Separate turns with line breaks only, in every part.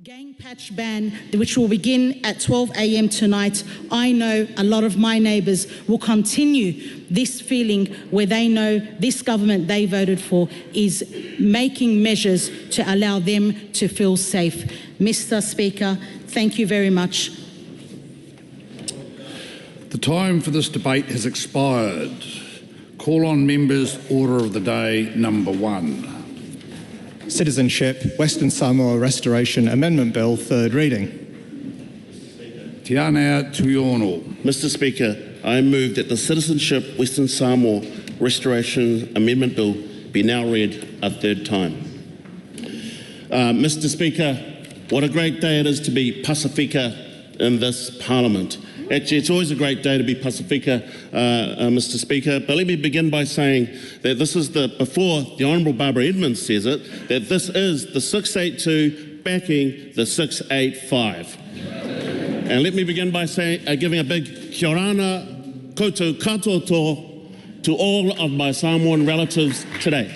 Gang patch ban, which will begin at 12 a.m. tonight. I know a lot of my neighbours will continue this feeling where they know this government they voted for is making measures to allow them to feel safe. Mr. Speaker, thank you very much.
The time for this debate has expired. Call on members, order of the day number 1.
Citizenship, Western Samoa Restoration Amendment Bill, third reading.
Tiana Tuiono.
Mr. Speaker, I move that the Citizenship Western Samoa Restoration Amendment Bill be now read a third time. Mr. Speaker, what a great day it is to be Pacifica in this Parliament. Actually, it's always a great day to be Pacifica, Mr. Speaker, but let me begin by saying that this is before the Honourable Barbara Edmonds says it, that this is the 682 backing the 685. And let me begin by saying, giving a big kia orana, koutou katoto to all of my Samoan relatives today.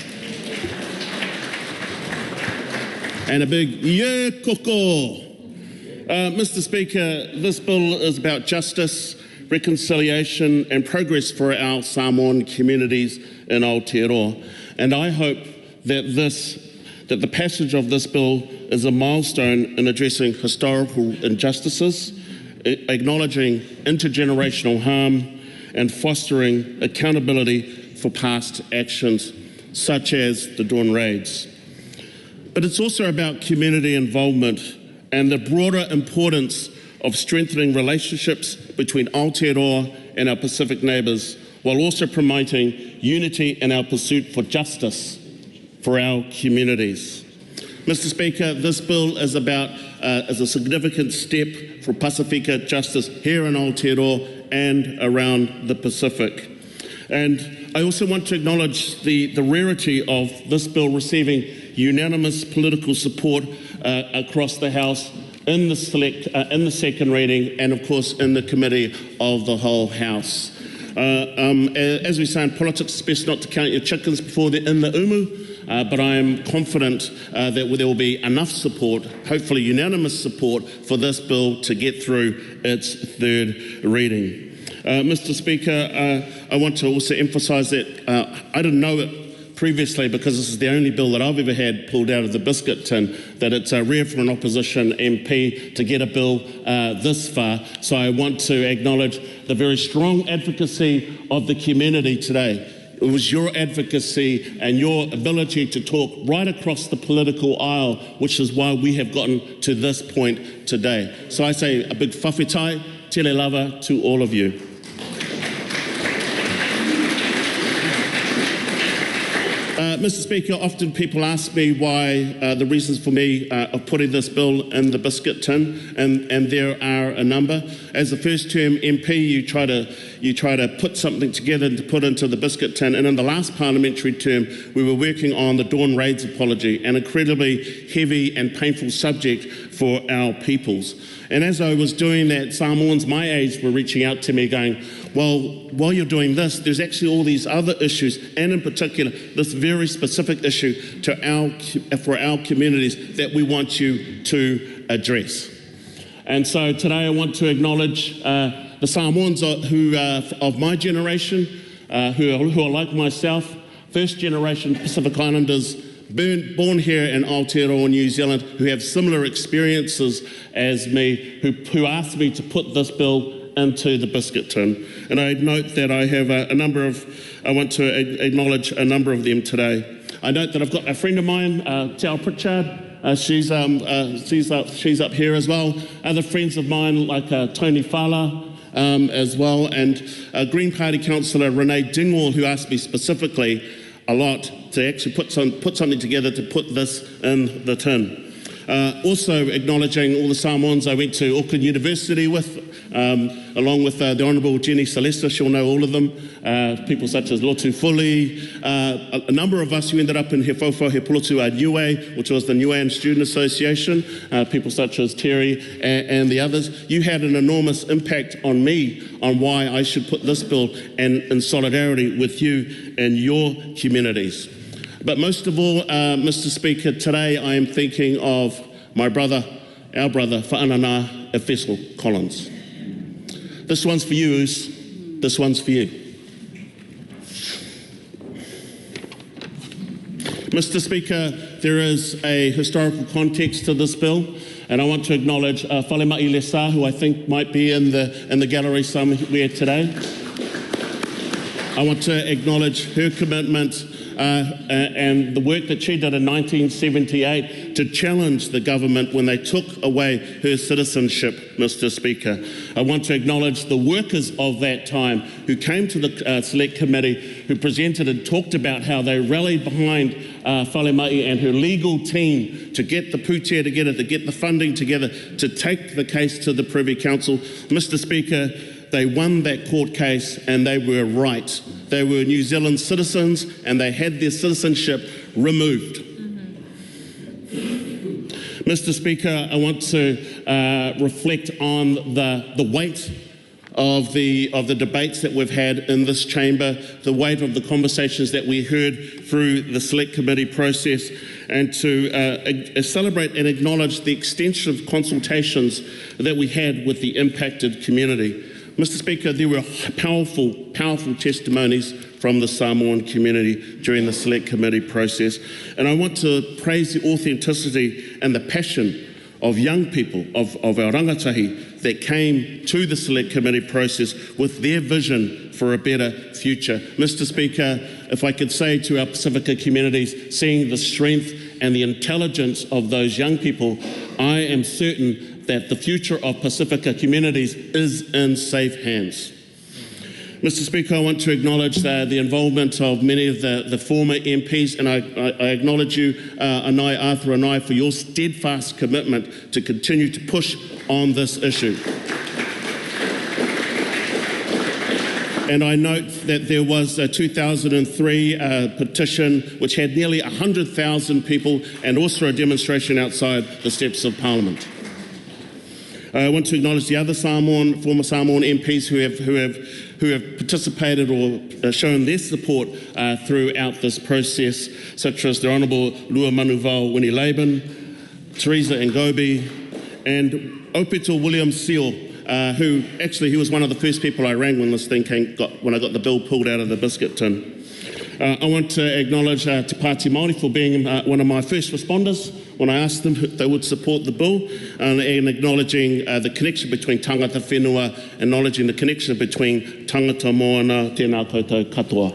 And a big ye koko. Mr. Speaker, this bill is about justice, reconciliation and progress for our Samoan communities in Aotearoa. And I hope that the passage of this bill is a milestone in addressing historical injustices, acknowledging intergenerational harm and fostering accountability for past actions such as the Dawn raids. But it's also about community involvement and the broader importance of strengthening relationships between Aotearoa and our Pacific neighbours, while also promoting unity in our pursuit for justice for our communities. Mr. Speaker, this bill is a significant step for Pacifica justice here in Aotearoa and around the Pacific. And I also want to acknowledge the rarity of this bill receiving unanimous political support across the House in the second reading and of course in the committee of the whole House. As we say in politics, it's best not to count your chickens before they're in the umu, but I am confident that there will be enough support, hopefully unanimous support, for this bill to get through its third reading. Mr. Speaker, I want to also emphasise that I didn't know it previously, because this is the only bill that I've ever had pulled out of the biscuit tin, that it's rare for an opposition MP to get a bill this far. So I want to acknowledge the very strong advocacy of the community today. It was your advocacy and your ability to talk right across the political aisle, which is why we have gotten to this point today. So I say a big whawhetai, tele lava to all of you. Mr. Speaker, often people ask me why the reasons for me of putting this bill in the biscuit tin, and there are a number. As a first-term MP, you try to put something together to put into the biscuit tin, and in the last parliamentary term, we were working on the Dawn raids apology, an incredibly heavy and painful subject for our peoples. And as I was doing that, Samoans my age were reaching out to me going, well, while you're doing this, there's actually all these other issues, and in particular, this very specific issue for our communities that we want you to address. And so today I want to acknowledge the Samoans of my generation, who are like myself, first generation Pacific Islanders, born here in Aotearoa, New Zealand, who have similar experiences as me, who asked me to put this bill into the biscuit tin. And I note that I have I want to acknowledge a number of them today. I note that I've got a friend of mine, Te Ao Pritchard. She's up here as well. Other friends of mine like Tony Fala as well, and Green Party councillor Renee Dingwall, who asked me specifically a lot to actually put something together to put this in the tin. Also acknowledging all the Samoans I went to Auckland University with, along with the Honourable Jenny Celesta, she'll know all of them, people such as Lotu Fuli, a number of us who ended up in He Fauwhau He Polotu Niue, which was the Niuean Student Association, people such as Terry and the others. You had an enormous impact on me on why I should put this bill in solidarity with you and your communities. But most of all, Mr. Speaker, today I am thinking of my brother, our brother, Whaanana Efesel Collins. This one's for you, Oos. This one's for you. Mr. Speaker, there is a historical context to this bill, and I want to acknowledge Whalemai Lesa, who I think might be in the gallery somewhere today. I want to acknowledge her commitment and the work that she did in 1978 to challenge the government when they took away her citizenship, Mr. Speaker. I want to acknowledge the workers of that time who came to the Select Committee, who presented and talked about how they rallied behind Whalemai and her legal team to get the pūtea together, to get the funding together, to take the case to the Privy Council. Mr. Speaker, they won that court case and they were right. They were New Zealand citizens and they had their citizenship removed. Mr. Speaker, I want to reflect on the weight of the debates that we've had in this chamber, the weight of the conversations that we heard through the Select Committee process, and to celebrate and acknowledge the extensive consultations that we had with the impacted community. Mr. Speaker, there were powerful testimonies from the Samoan community during the Select Committee process, and I want to praise the authenticity and the passion of young people, of our rangatahi, that came to the Select Committee process with their vision for a better future. Mr. Speaker, if I could say to our Pacifica communities, seeing the strength and the intelligence of those young people, I am certain that the future of Pacifica communities is in safe hands. Mr. Speaker, I want to acknowledge the involvement of many of the former MPs, and I acknowledge you, Anai, Arthur Anai, for your steadfast commitment to continue to push on this issue. And I note that there was a 2003 petition which had nearly 100,000 people, and also a demonstration outside the steps of Parliament. I want to acknowledge the other former Samoan MPs who have participated or shown their support throughout this process, such as the Honourable Lua Manuvau Winnie Laban, Teresa Ngobi, and Opito William Seal, who actually he was one of the first people I rang when this thing when I got the bill pulled out of the biscuit tin. I want to acknowledge Te Pāti Māori for being one of my first responders when I asked them if they would support the bill, and acknowledging the connection between tangata whenua, acknowledging the connection between tangata moana, tēnā koutou katoa.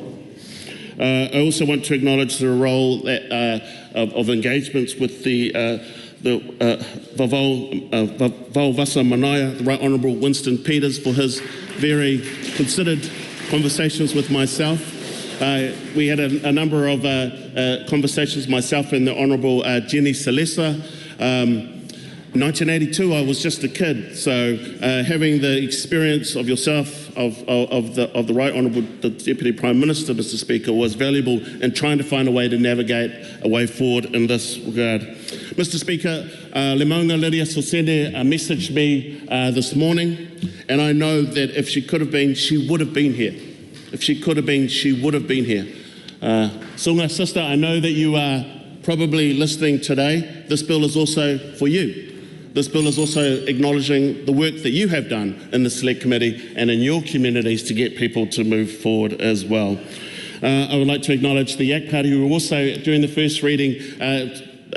I also want to acknowledge the role that, of engagements with the Vau Vasa Manaia, the Right Honourable Winston Peters, for his very considered conversations with myself. We had a number of conversations, myself and the Honourable Jenny Salesa. 1982, I was just a kid, so having the experience of yourself, of the Right Honourable the Deputy Prime Minister, Mr. Speaker, was valuable in trying to find a way to navigate a way forward in this regard. Mr. Speaker, Le Maunga Lydia Sosene messaged me this morning, and I know that if she could have been, she would have been here. If she could have been, she would have been here. Sunga, sister, I know that you are probably listening today. This bill is also for you. This bill is also acknowledging the work that you have done in the Select Committee and in your communities to get people to move forward as well. I would like to acknowledge the Yak Party, who also, during the first reading,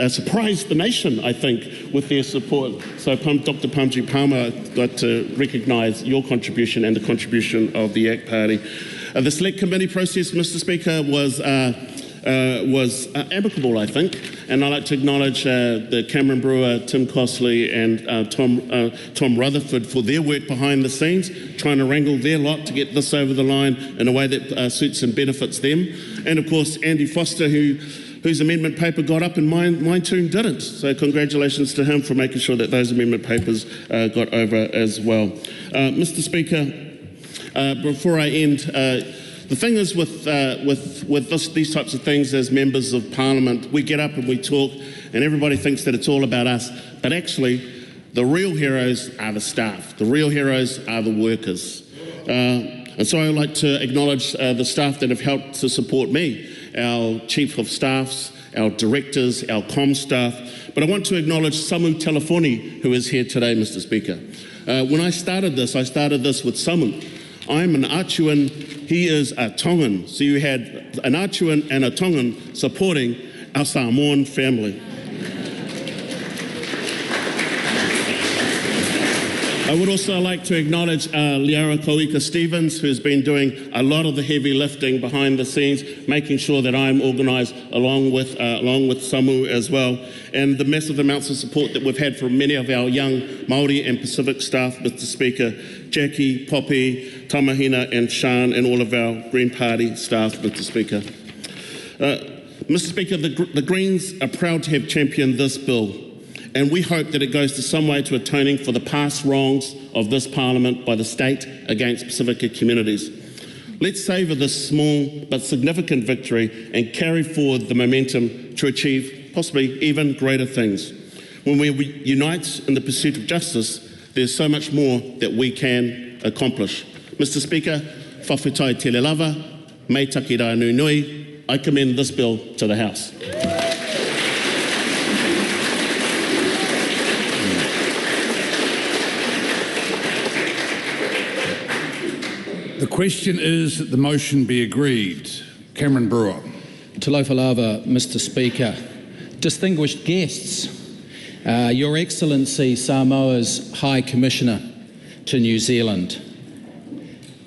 surprised the nation, I think, with their support. So Dr. Pamji Palmer, I'd like to recognise your contribution and the contribution of the Yak Party. The Select Committee process, Mr. Speaker, was amicable, I think, and I'd like to acknowledge the Cameron Brewer, Tim Costley and Tom Rutherford for their work behind the scenes, trying to wrangle their lot to get this over the line in a way that suits and benefits them. And of course, Andy Foster, whose amendment paper got up and mine too didn't. So congratulations to him for making sure that those amendment papers got over as well. Mr. Speaker, before I end, the thing is with these types of things as members of Parliament, we get up and we talk and everybody thinks that it's all about us, but actually the real heroes are the staff. The real heroes are the workers. And so I'd like to acknowledge the staff that have helped to support me, our Chief of Staffs, our directors, our comm staff. But I want to acknowledge Sāmoa Tūlafono, who is here today, Mr. Speaker. When I started this with Sāmoa. I'm an Ātuan, he is a Tongan. So you had an Ātuan and a Tongan supporting our Samoan family. I would also like to acknowledge Liara Koika-Stevens, who's been doing a lot of the heavy lifting behind the scenes, making sure that I'm organised along with Sāmoa as well, and the massive amounts of support that we've had from many of our young Māori and Pacific staff, Mr. Speaker, Jackie, Poppy, Tamahina and Sean, and all of our Green Party staff, Mr. Speaker. Mr. Speaker, the Greens are proud to have championed this bill, and we hope that it goes to some way to atoning for the past wrongs of this Parliament by the state against Pacifica communities. Let's savour this small but significant victory and carry forward the momentum to achieve possibly even greater things. When we unite in the pursuit of justice, there's so much more that we can accomplish. Mr. Speaker, whawhitai te lava, mei taki rā nui, I commend this bill to the House.
The question is that the motion be agreed. Cameron Brewer.
Tūlafono, Mr. Speaker. Distinguished guests, Your Excellency Samoa's High Commissioner to New Zealand,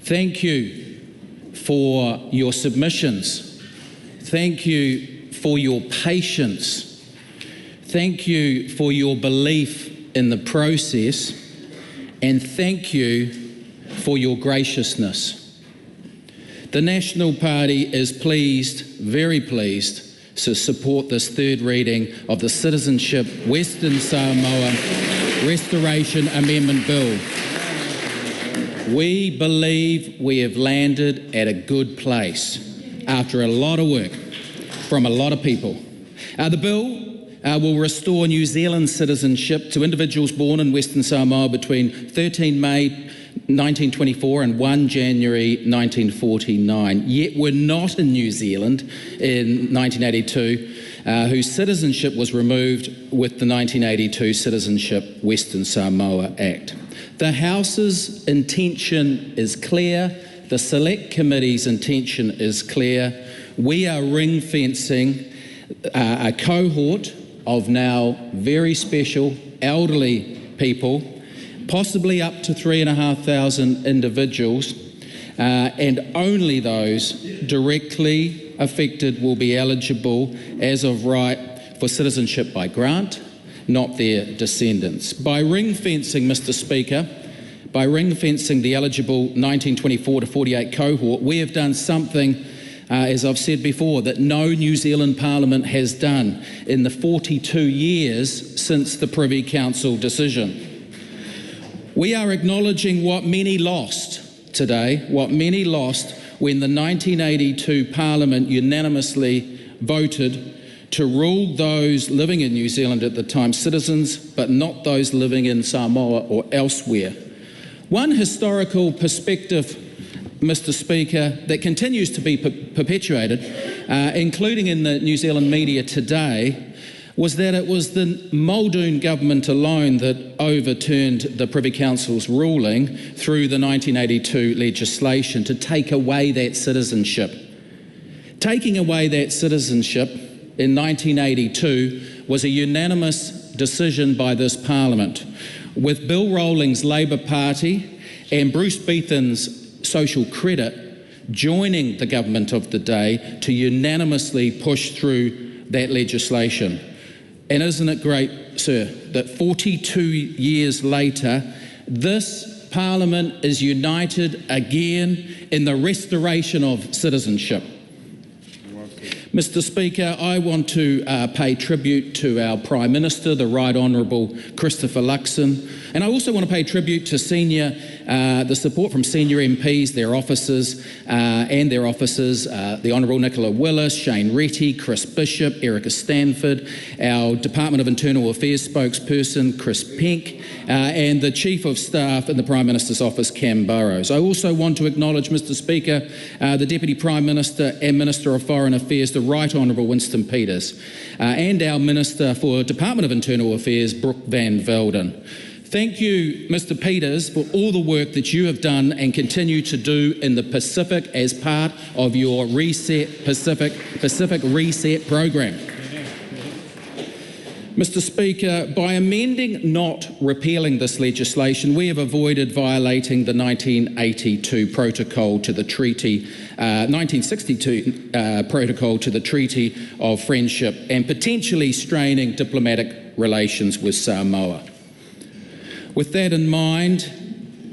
thank you for your submissions. Thank you for your patience. Thank you for your belief in the process, and thank you for your graciousness. The National Party is pleased, very pleased, to support this third reading of the Citizenship Western Samoa Restoration Amendment Bill. We believe we have landed at a good place after a lot of work from a lot of people. The bill will restore New Zealand citizenship to individuals born in Western Samoa between 13 May 1924 and 1 January 1949, yet were not in New Zealand in 1982, whose citizenship was removed with the 1982 Citizenship Western Samoa Act. The House's intention is clear, the Select Committee's intention is clear. We are ring-fencing a cohort of now very special elderly people, possibly up to 3,500 individuals, and only those directly affected will be eligible as of right for citizenship by grant, not their descendants. By ring-fencing, Mr. Speaker, by ring-fencing the eligible 1924 to 48 cohort, we have done something, as I've said before, that no New Zealand Parliament has done in the 42 years since the Privy Council decision. We are acknowledging what many lost today, what many lost when the 1982 Parliament unanimously voted to rule those living in New Zealand at the time citizens, but not those living in Samoa or elsewhere. One historical perspective, Mr. Speaker, that continues to be perpetuated, including in the New Zealand media today, was that it was the Muldoon government alone that overturned the Privy Council's ruling through the 1982 legislation to take away that citizenship. Taking away that citizenship in 1982 was a unanimous decision by this Parliament, with Bill Rowling's Labour Party and Bruce Beethan's Social Credit joining the government of the day to unanimously push through that legislation. And isn't it great, sir, that 42 years later, this Parliament is united again in the restoration of citizenship. Mr. Speaker, I want to pay tribute to our Prime Minister, the Right Honourable Christopher Luxon, and I also want to pay tribute to the support from senior MPs, their officers, the Honourable Nicola Willis, Shane Retty, Chris Bishop, Erica Stanford, our Department of Internal Affairs spokesperson, Chris Penk, and the Chief of Staff in the Prime Minister's office, Cam Burrows. I also want to acknowledge, Mr. Speaker, the Deputy Prime Minister and Minister of Foreign Affairs, the Right Honourable Winston Peters, and our Minister for Department of Internal Affairs, Brooke Van Velden. Thank you, Mr. Peters, for all the work that you have done and continue to do in the Pacific as part of your Pacific Reset program. Mr. Speaker, by amending, not repealing this legislation, we have avoided violating the 1982 protocol to the treaty, 1962 protocol to the Treaty of Friendship, and potentially straining diplomatic relations with Samoa. With that in mind,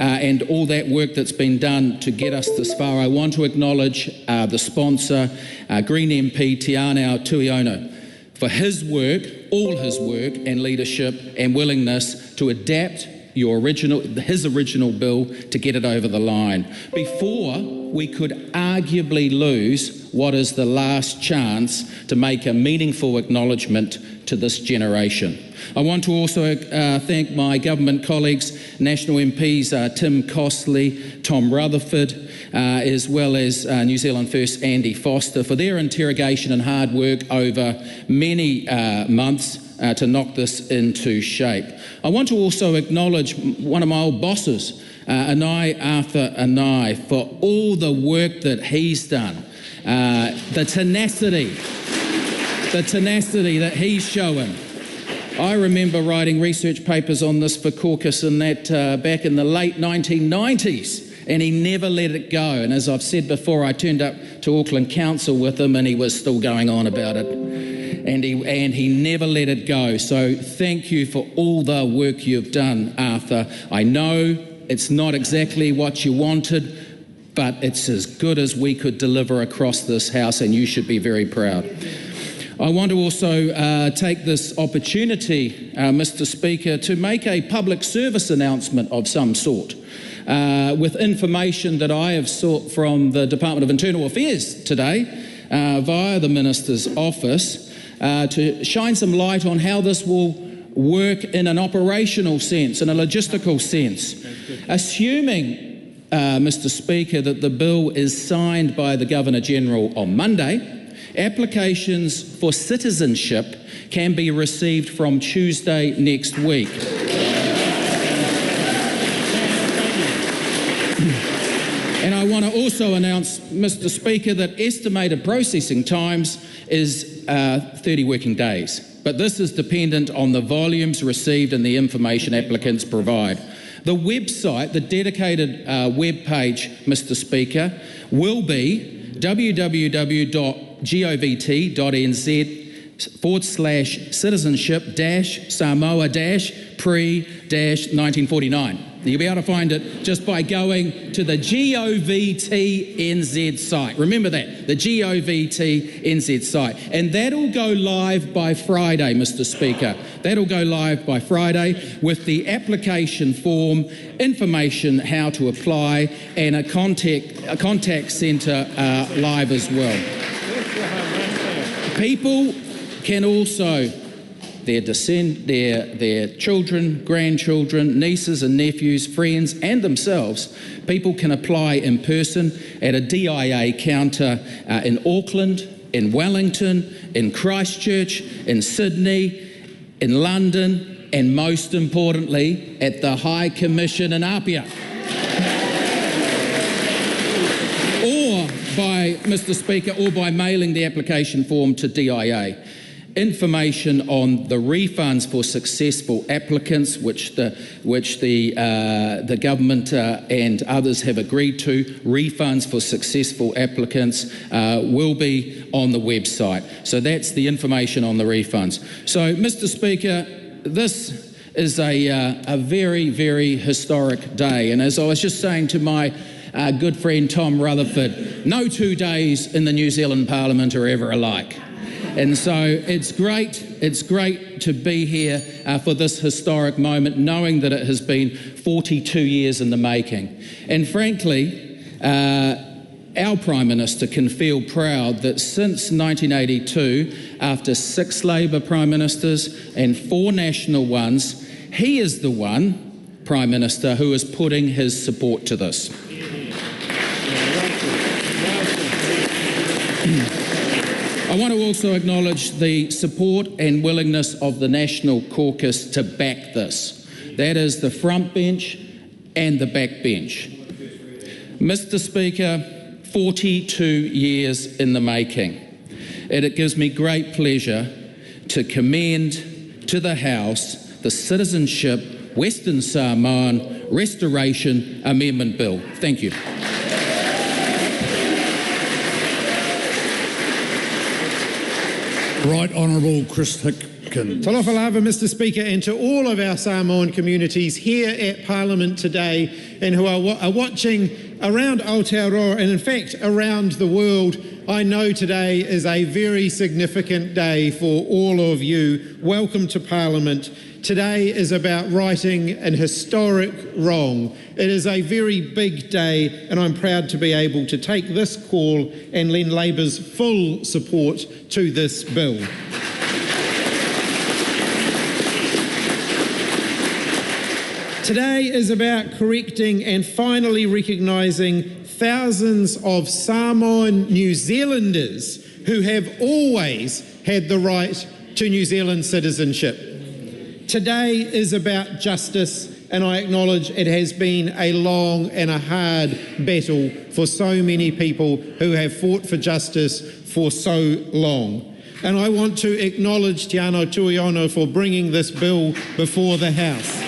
and all that work that's been done to get us this far, I want to acknowledge the sponsor, Green MP Te Anau Tuiono, for his work, all his work and leadership and willingness to adapt his original bill to get it over the line before we could arguably lose what is the last chance to make a meaningful acknowledgement to this generation. I want to also thank my government colleagues, National MPs Tim Costley, Tom Rutherford, as well as New Zealand First Andy Foster for their interrogation and hard work over many months to knock this into shape. I want to also acknowledge one of my old bosses, Anai Arthur Anai, for all the work that he's done, the tenacity that he's shown. I remember writing research papers on this for caucus in that back in the late 1990s, and he never let it go. And as I've said before, I turned up to Auckland Council with him and he was still going on about it. And he never let it go. So thank you for all the work you've done, Arthur. I know it's not exactly what you wanted, but it's as good as we could deliver across this House, and you should be very proud. I want to also take this opportunity, Mr. Speaker, to make a public service announcement of some sort with information that I have sought from the Department of Internal Affairs today via the Minister's office to shine some light on how this will work in an operational sense, in a logistical sense. Assuming, Mr. Speaker, that the bill is signed by the Governor-General on Monday, applications for citizenship can be received from Tuesday next week. And I want to also announce, Mr. Speaker, that estimated processing times is 30 working days. But this is dependent on the volumes received and the information applicants provide. The website, the dedicated web page, Mr. Speaker, will be www.govt.nz/citizenship-Samoa-pre-1949. You'll be able to find it just by going to the GOVT-NZ site. Remember that, the GOVT-NZ site. And that'll go live by Friday, Mr. Speaker. That'll go live by Friday with the application form, information how to apply, and a contact centre live as well. People can also, their children, grandchildren, nieces and nephews, friends and themselves, people can apply in person at a DIA counter in Auckland, in Wellington, in Christchurch, in Sydney, in London, and most importantly, at the High Commission in Apia. Or by, Mr. Speaker, or by mailing the application form to DIA. Information on the refunds for successful applicants, which the government and others have agreed to, refunds for successful applicants will be on the website. So that's the information on the refunds. So, Mr. Speaker, this is a very, very historic day. And as I was just saying to my good friend Tom Rutherford, no 2 days in the New Zealand Parliament are ever alike. And so it's great to be here for this historic moment, knowing that it has been 42 years in the making. And frankly, our Prime Minister can feel proud that since 1982, after 6 Labour Prime Ministers and 4 national ones, he is the one Prime Minister who is putting his support to this. I want to also acknowledge the support and willingness of the National Caucus to back this. That is the front bench and the back bench. Mr. Speaker, 42 years in the making. And it gives me great pleasure to commend to the House the Citizenship Western Samoan Restoration Amendment Bill. Thank you.
Right Honourable Chris Hipkins.
Talofa lava, Mr. Speaker, and to all of our Samoan communities here at Parliament today and who are watching around Aotearoa and in fact around the world. I know today is a very significant day for all of you. Welcome to Parliament. Today is about righting an historic wrong. It is a very big day, and I'm proud to be able to take this call and lend Labour's full support to this bill. Today is about correcting and finally recognising thousands of Samoan New Zealanders who have always had the right to New Zealand citizenship. Today is about justice, and I acknowledge it has been a long and a hard battle for so many people who have fought for justice for so long. And I want to acknowledge Te Anau Tuiono for bringing this bill before the House.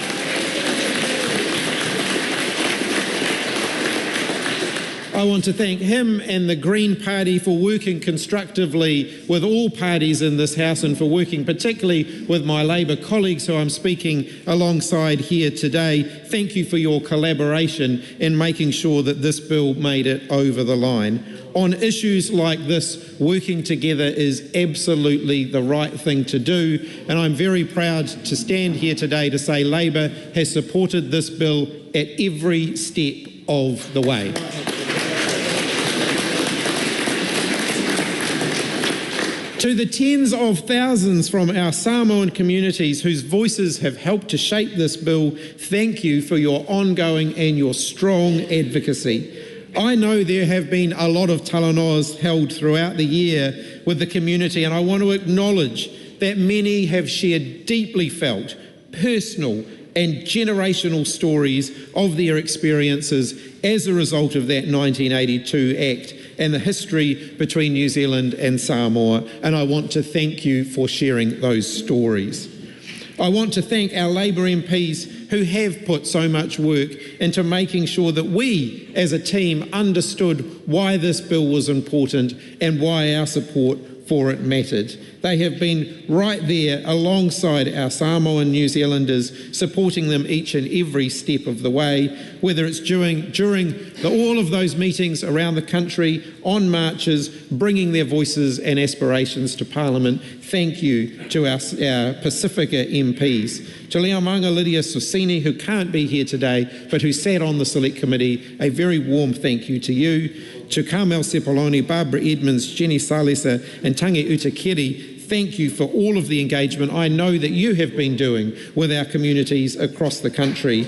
I want to thank him and the Green Party for working constructively with all parties in this House and for working particularly with my Labour colleagues who I'm speaking alongside here today. Thank you for your collaboration in making sure that this bill made it over the line. On issues like this, working together is absolutely the right thing to do, and I'm very proud to stand here today to say Labour has supported this bill at every step of the way. To the tens of thousands from our Samoan communities whose voices have helped to shape this bill, thank you for your ongoing and your strong advocacy. I know there have been a lot of talanoas held throughout the year with the community, and I want to acknowledge that many have shared deeply felt, personal and generational stories of their experiences as a result of that 1982 Act and the history between New Zealand and Samoa, and I want to thank you for sharing those stories. I want to thank our Labour MPs who have put so much work into making sure that we as a team understood why this bill was important and why our support for it mattered. They have been right there alongside our Samoan New Zealanders, supporting them each and every step of the way, whether it's during all of those meetings around the country, on marches, bringing their voices and aspirations to Parliament. Thank you to our Pacifica MPs. To Leomanga Lydia Susini, who can't be here today, but who sat on the Select Committee, a very warm thank you to you. To Carmel Sepoloni, Barbara Edmonds, Jenny Salesa and Tangi Utakiri, thank you for all of the engagement I know that you have been doing with our communities across the country.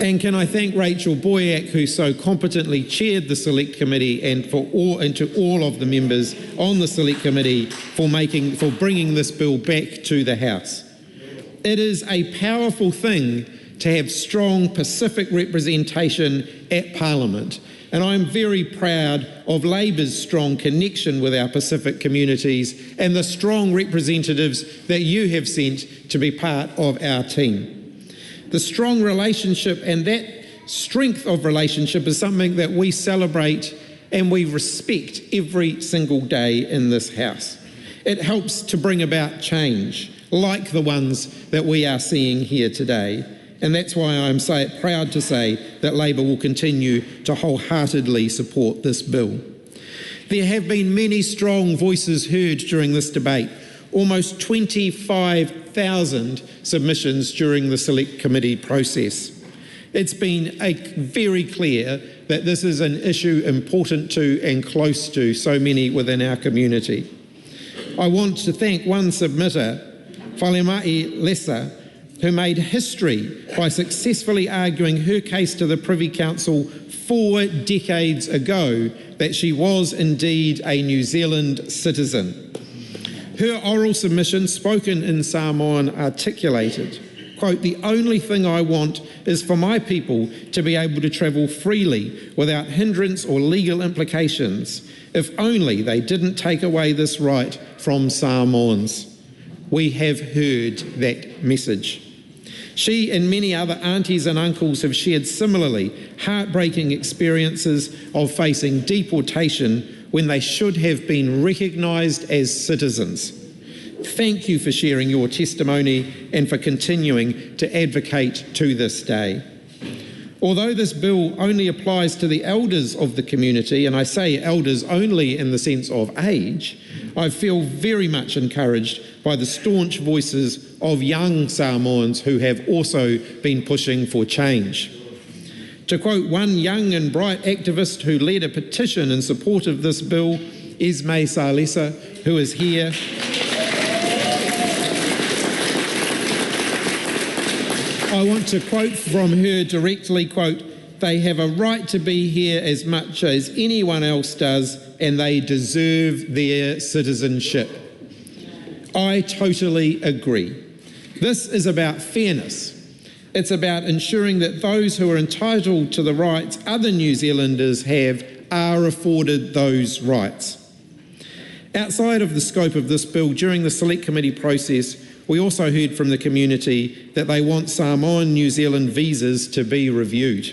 And can I thank Rachel Boyack, who so competently chaired the Select Committee, and to all of the members on the Select Committee for bringing this bill back to the House. It is a powerful thing to have strong Pacific representation at Parliament. And I'm very proud of Labour's strong connection with our Pacific communities and the strong representatives that you have sent to be part of our team. The strong relationship and that strength of relationship is something that we celebrate and we respect every single day in this House. It helps to bring about change, like the ones that we are seeing here today. And that's why I'm proud to say that Labour will continue to wholeheartedly support this bill. There have been many strong voices heard during this debate, almost 25,000 submissions during the Select Committee process. It's been very clear that this is an issue important to and close to so many within our community. I want to thank one submitter, Whalemai Lesa, who made history by successfully arguing her case to the Privy Council 4 decades ago that she was indeed a New Zealand citizen. Her oral submission, spoken in Samoan, articulated, quote, "The only thing I want is for my people to be able to travel freely without hindrance or legal implications, if only they didn't take away this right from Samoans." We have heard that message. She and many other aunties and uncles have shared similarly heartbreaking experiences of facing deportation when they should have been recognised as citizens. Thank you for sharing your testimony and for continuing to advocate to this day. Although this bill only applies to the elders of the community, and I say elders only in the sense of age, I feel very much encouraged by the staunch voices of young Samoans who have also been pushing for change. To quote one young and bright activist who led a petition in support of this bill, Esme Salesa, who is here, I want to quote from her directly, quote, "They have a right to be here as much as anyone else does, and they deserve their citizenship." I totally agree. This is about fairness. It's about ensuring that those who are entitled to the rights other New Zealanders have are afforded those rights. Outside of the scope of this bill, during the Select Committee process, we also heard from the community that they want Samoan New Zealand visas to be reviewed.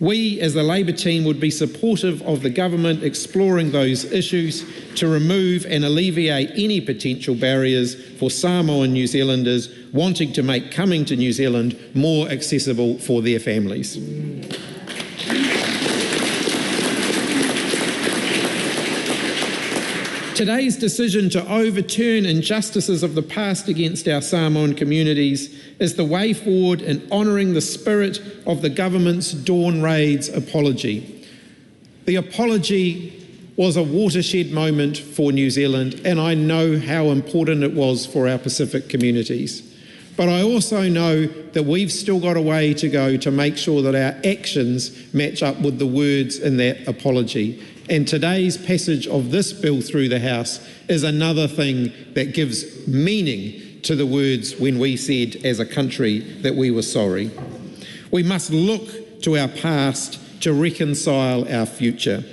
We, as the Labour team, would be supportive of the government exploring those issues to remove and alleviate any potential barriers for Samoan New Zealanders wanting to make coming to New Zealand more accessible for their families. Today's decision to overturn injustices of the past against our Samoan communities is the way forward in honouring the spirit of the government's Dawn Raids apology. The apology was a watershed moment for New Zealand, and I know how important it was for our Pacific communities. But I also know that we've still got a way to go to make sure that our actions match up with the words in that apology. And today's passage of this bill through the House is another thing that gives meaning to the words when we said as a country that we were sorry. We must look to our past to reconcile our future.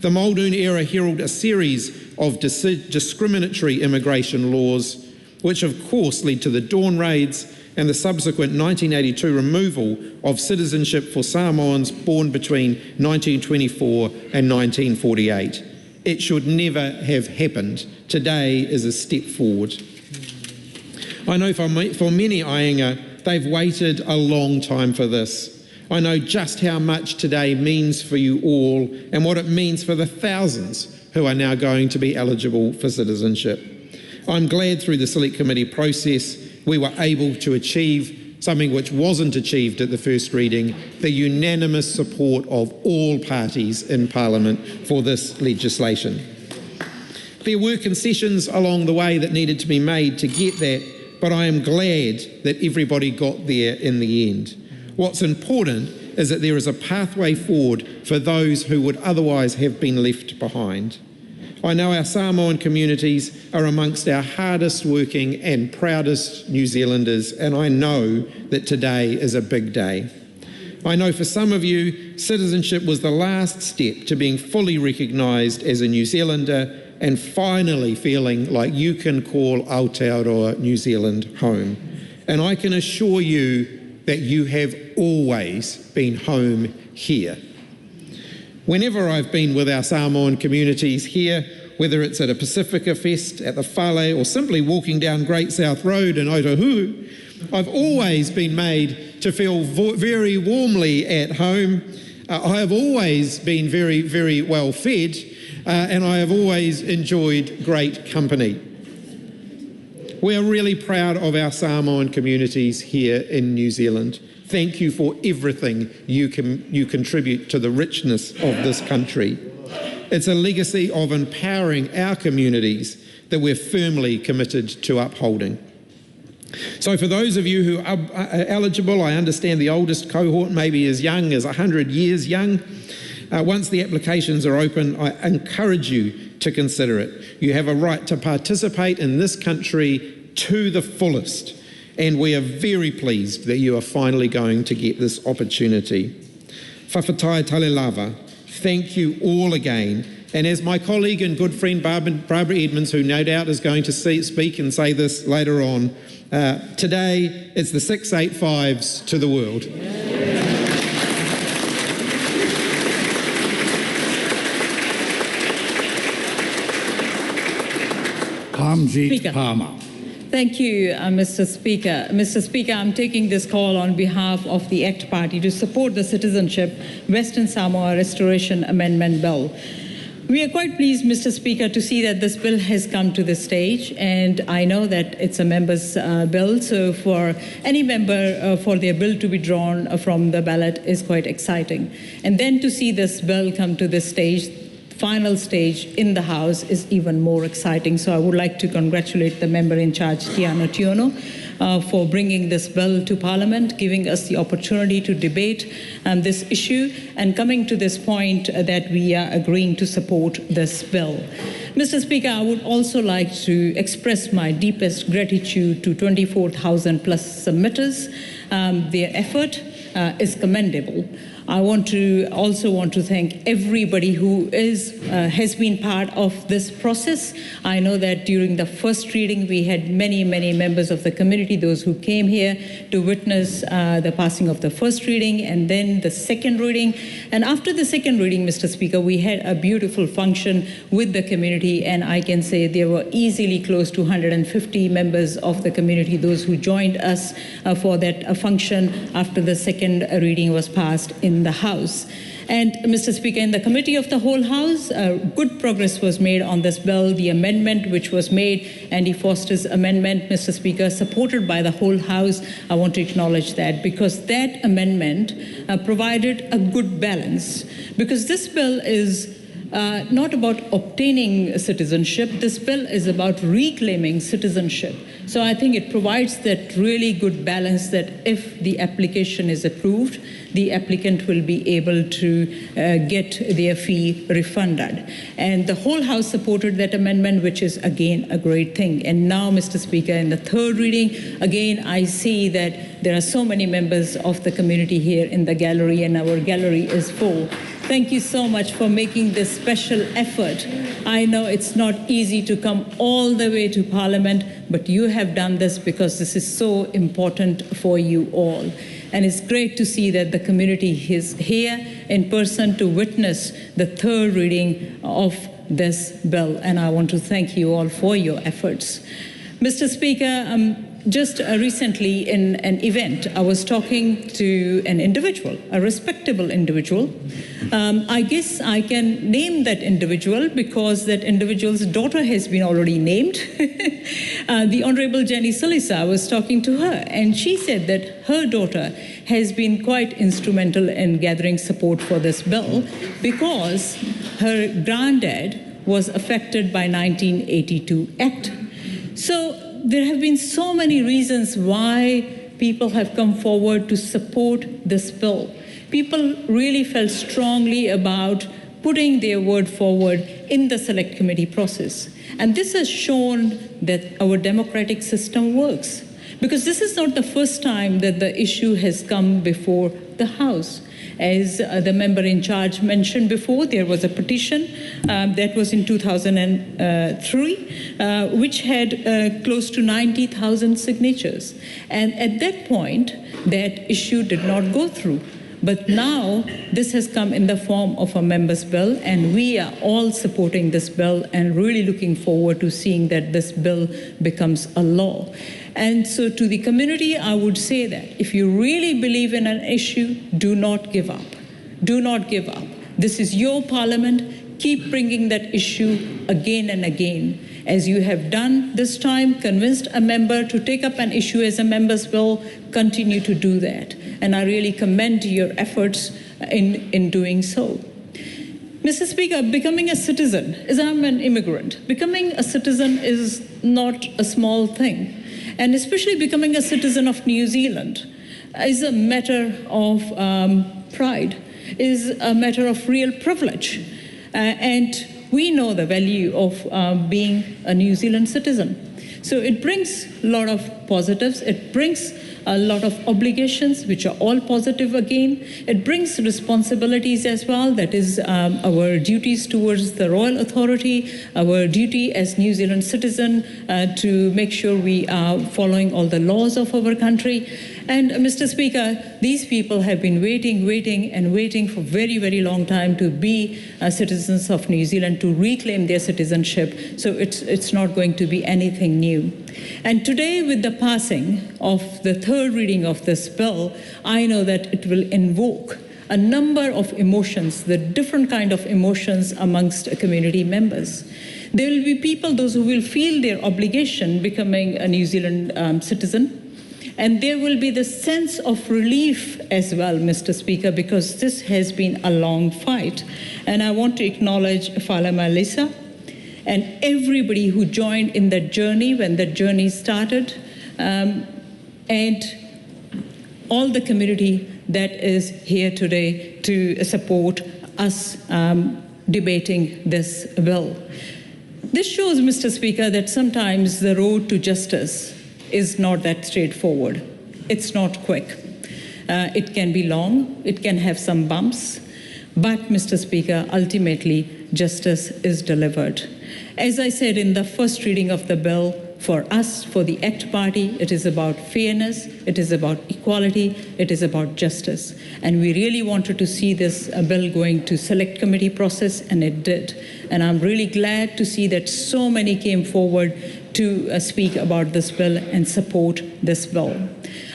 The Muldoon era heralded a series of discriminatory immigration laws, which of course led to the Dawn Raids and the subsequent 1982 removal of citizenship for Samoans born between 1924 and 1948. It should never have happened. Today is a step forward. I know for many Ainga, they've waited a long time for this. I know just how much today means for you all and what it means for the thousands who are now going to be eligible for citizenship. I'm glad through the Select Committee process we were able to achieve something which wasn't achieved at the first reading, the unanimous support of all parties in Parliament for this legislation. There were concessions along the way that needed to be made to get that, but I am glad that everybody got there in the end. What's important is that there is a pathway forward for those who would otherwise have been left behind. I know our Samoan communities are amongst our hardest working and proudest New Zealanders, and I know that today is a big day. I know for some of you, citizenship was the last step to being fully recognised as a New Zealander and finally feeling like you can call Aotearoa New Zealand home. And I can assure you that you have always been home here. Whenever I've been with our Samoan communities here, whether it's at a Pacifica Fest, at the Whale, or simply walking down Great South Road in Otahuhu, I've always been made to feel very warmly at home. I have always been very, very well fed, and I have always enjoyed great company. We are really proud of our Samoan communities here in New Zealand. Thank you for everything you contribute to the richness of this country. It's a legacy of empowering our communities that we're firmly committed to upholding. So for those of you who are eligible, I understand the oldest cohort may be as young as 100 years young. Once the applications are open, I encourage you to consider it. You have a right to participate in this country to the fullest, and we are very pleased that you are finally going to get this opportunity. Whawhatai tale lava, thank you all again. And as my colleague and good friend Barbara Edmonds, who no doubt is going to speak and say this later on, today it's the 685s to the world.
Kamjit Palmer.
Thank you, Mr. Speaker. Mr. Speaker, I'm taking this call on behalf of the ACT Party to support the Citizenship Western Samoa Restoration Amendment Bill. We are quite pleased, Mr. Speaker, to see that this bill has come to this stage, and I know that it's a member's bill, so for any member for their bill to be drawn from the ballot is quite exciting. And then to see this bill come to this stage, final stage in the House, is even more exciting. So I would like to congratulate the member in charge, Tiana Tiono, for bringing this bill to Parliament, giving us the opportunity to debate this issue, and coming to this point that we are agreeing to support this bill. Mr. Speaker, I would also like to express my deepest gratitude to 24,000 plus submitters. Their effort is commendable. I also want to thank everybody who has been part of this process. I know that during the first reading, we had many members of the community, those who came here to witness the passing of the first reading and then the second reading. And after the second reading, Mr. Speaker, we had a beautiful function with the community, and I can say there were easily close to 150 members of the community, those who joined us for that function after the second reading was passed in the House. And Mr. Speaker, in the Committee of the Whole House, good progress was made on this bill. The amendment which was made, Andy Foster's amendment, Mr. Speaker, supported by the whole House, I want to acknowledge that, because that amendment provided a good balance. Because this bill is not about obtaining citizenship. This bill is about reclaiming citizenship. So I think it provides that really good balance that if the application is approved, the applicant will be able to get their fee refunded. And the whole House supported that amendment, which is, again, a great thing. And now, Mr. Speaker, in the third reading, again, I see that there are so many members of the community here in the gallery, and our gallery is full. Thank you so much for making this special effort. I know it's not easy to come all the way to Parliament, but you have done this because this is so important for you all. And it's great to see that the community is here in person to witness the third reading of this bill. And I want to thank you all for your efforts. Mr. Speaker, just recently in an event, I was talking to an individual, a respectable individual. I guess I can name that individual because that individual's daughter has been already named. The Honourable Jenny Salisa, I was talking to her, and she said that her daughter has been quite instrumental in gathering support for this bill because her granddad was affected by 1982 Act. So there have been so many reasons why people have come forward to support this bill. People really felt strongly about putting their word forward in the Select Committee process. And this has shown that our democratic system works. Because this is not the first time that the issue has come before the House. As the member in charge mentioned before, there was a petition that was in 2003, which had close to 90,000 signatures. And at that point, that issue did not go through. But now this has come in the form of a member's bill, and we are all supporting this bill and really looking forward to seeing that this bill becomes a law. And so to the community, I would say that if you really believe in an issue, do not give up. Do not give up. This is your parliament. Keep bringing that issue again and again. As you have done this time, convinced a member to take up an issue as a member's bill, continue to do that. And I really commend your efforts in doing so. Mr. Speaker, becoming a citizen, as I'm an immigrant, becoming a citizen is not a small thing. And especially becoming a citizen of New Zealand is a matter of pride, is a matter of real privilege. And we know the value of being a New Zealand citizen. So it brings a lot of positives. It brings a lot of obligations, which are all positive again. It brings responsibilities as well, that is our duties towards the royal authority, our duty as New Zealand citizen to make sure we are following all the laws of our country. And Mr. Speaker, these people have been waiting for very, very long time to be citizens of New Zealand, to reclaim their citizenship. So it's not going to be anything new. And today, with the passing of the third reading of this bill, I know that it will invoke a number of emotions, the different kind of emotions amongst community members. There will be people, those who will feel their obligation becoming a New Zealand citizen. And there will be the sense of relief as well, Mr. Speaker, because this has been a long fight. And I want to acknowledge Falama Lisa and everybody who joined in that journey when that journey started, and all the community that is here today to support us debating this bill. This shows, Mr. Speaker, that sometimes the road to justice is not that straightforward. It's not quick. It can be long, it can have some bumps, but, Mr. Speaker, ultimately justice is delivered. As I said in the first reading of the bill, for us, for the ACT Party, it is about fairness, it is about equality, it is about justice. And we really wanted to see this bill going to select committee process, and it did. And I'm really glad to see that so many came forward to speak about this bill and support this bill.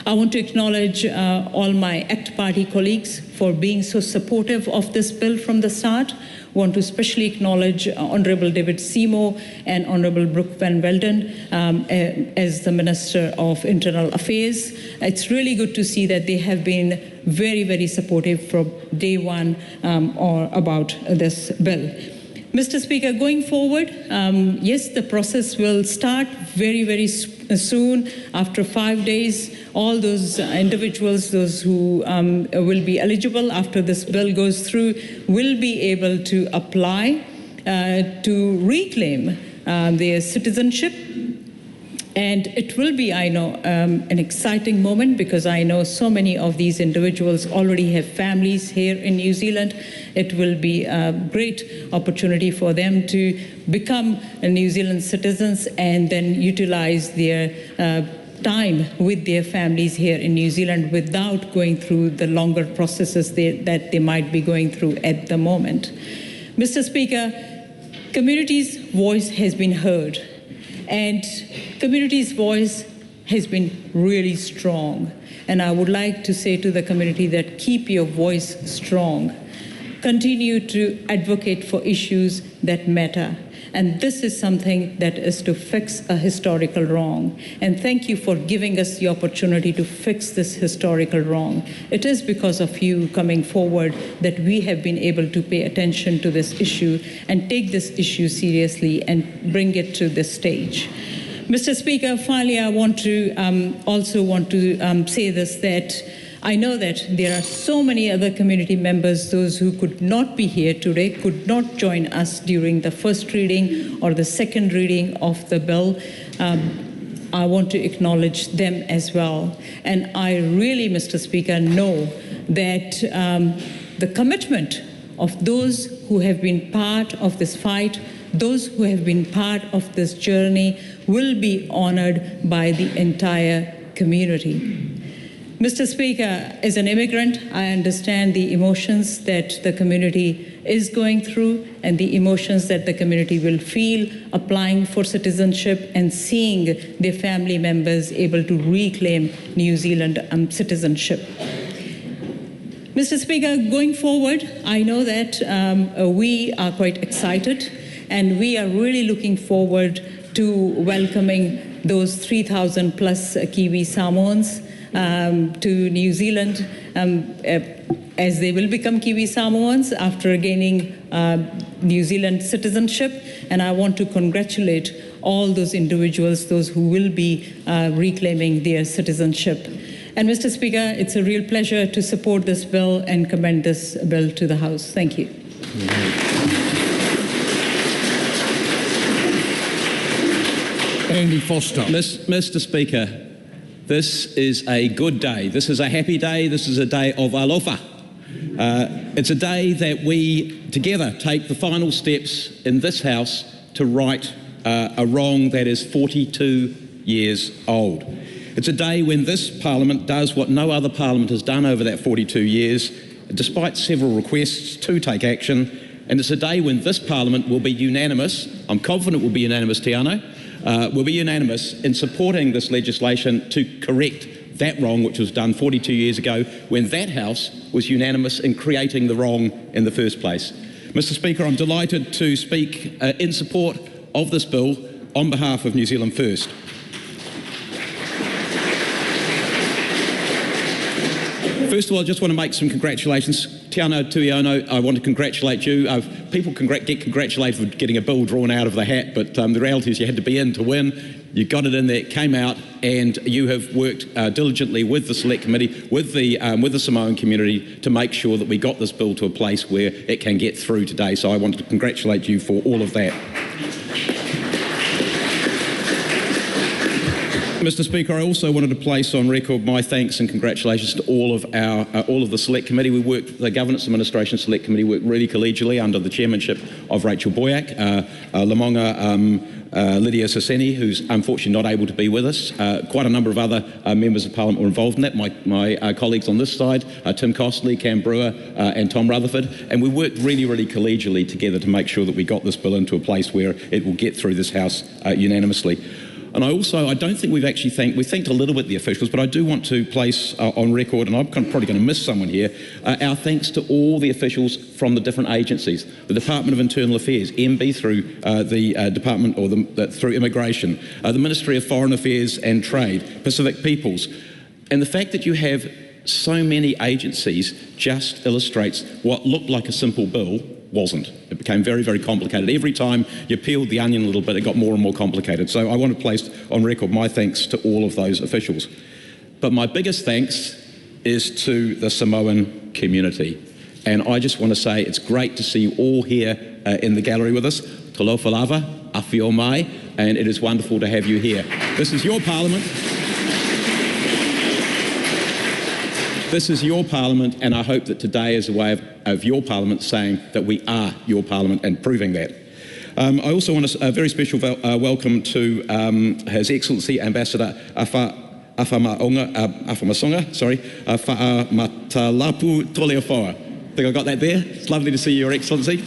I want to acknowledge all my ACT Party colleagues for being so supportive of this bill from the start. I want to especially acknowledge Honourable David Sāmoa and Honourable Brooke Van Velden as the Minister of Internal Affairs. It's really good to see that they have been very, very supportive from day one about this bill. Mr. Speaker, going forward, yes, the process will start very, very soon. After 5 days, all those individuals, those who will be eligible after this bill goes through, will be able to apply to reclaim their citizenship. And it will be, I know, an exciting moment, because I know so many of these individuals already have families here in New Zealand. It will be a great opportunity for them to become New Zealand citizens and then utilize their time with their families here in New Zealand without going through the longer processes that they might be going through at the moment. Mr. Speaker, community's voice has been heard. And community's voice has been really strong. And I would like to say to the community that keep your voice strong. Continue to advocate for issues that matter. And this is something that is to fix a historical wrong. And thank you for giving us the opportunity to fix this historical wrong. It is because of you coming forward that we have been able to pay attention to this issue and take this issue seriously and bring it to this stage. Mr. Speaker, finally, I also want to say this, that I know that there are so many other community members, those who could not be here today, could not join us during the first reading or the second reading of the bill. I want to acknowledge them as well. And I really, Mr. Speaker, know that the commitment of those who have been part of this fight, those who have been part of this journey, will be honored by the entire community. Mr. Speaker, as an immigrant, I understand the emotions that the community is going through and the emotions that the community will feel applying for citizenship and seeing their family members able to reclaim New Zealand citizenship. Mr. Speaker, going forward, I know that we are quite excited, and we are really looking forward to welcoming those 3,000 plus Kiwi Samoans to New Zealand as they will become Kiwi Samoans after gaining New Zealand citizenship. And I want to congratulate all those individuals, those who will be reclaiming their citizenship. And Mr. Speaker, it's a real pleasure to support this bill and commend this bill to the House. Thank you.
Andy Foster.
Mr. Speaker, this is a good day. This is a happy day. This is a day of alofa. It's a day that we together take the final steps in this House to right a wrong that is 42 years old. It's a day when this Parliament does what no other Parliament has done over that 42 years, despite several requests to take action. And it's a day when this Parliament will be unanimous, I'm confident will be unanimous, Tiano, will be unanimous in supporting this legislation to correct that wrong which was done 42 years ago when that House was unanimous in creating the wrong in the first place. Mr. Speaker, I'm delighted to speak in support of this bill on behalf of New Zealand First. First of all, I just want to make some congratulations. Tiano Tuiono, I want to congratulate you. People get congratulated for getting a bill drawn out of the hat, but the reality is you had to be in to win. You got it in there, it came out, and you have worked diligently with the Select Committee, with the Samoan community to make sure that we got this bill to a place where it can get through today. So I want to congratulate you for all of that. Mr. Speaker, I also wanted to place on record my thanks and congratulations to all of the Select Committee. The Governance Administration Select Committee worked really collegially under the chairmanship of Rachel Boyack, Lamonga, Lydia Saseni, who's unfortunately not able to be with us. Quite a number of other members of Parliament were involved in that. My colleagues on this side, Tim Costley, Cam Brewer, and Tom Rutherford, and we worked really, really collegially together to make sure that we got this bill into a place where it will get through this House unanimously. And I don't think we've actually we thanked a little bit the officials, but I do want to place on record, and I'm probably going to miss someone here, our thanks to all the officials from the different agencies, the Department of Internal Affairs, MB through the Department, or through Immigration, the Ministry of Foreign Affairs and Trade, Pacific Peoples. And the fact that you have so many agencies just illustrates what looked like a simple bill wasn't. It became very, very complicated. Every time you peeled the onion a little bit, it got more and more complicated. So I want to place on record my thanks to all of those officials. But my biggest thanks is to the Samoan community. And I just want to say it's great to see you all here in the gallery with us. Tūlafono, awhio mai, and it is wonderful to have you here. This is your Parliament. This is your Parliament, and I hope that today is a way of your Parliament saying that we are your Parliament and proving that. I also want a very special welcome to His Excellency Ambassador Whaamatalapu Toliafoa. I think I got that there. It's lovely to see you, Your Excellency.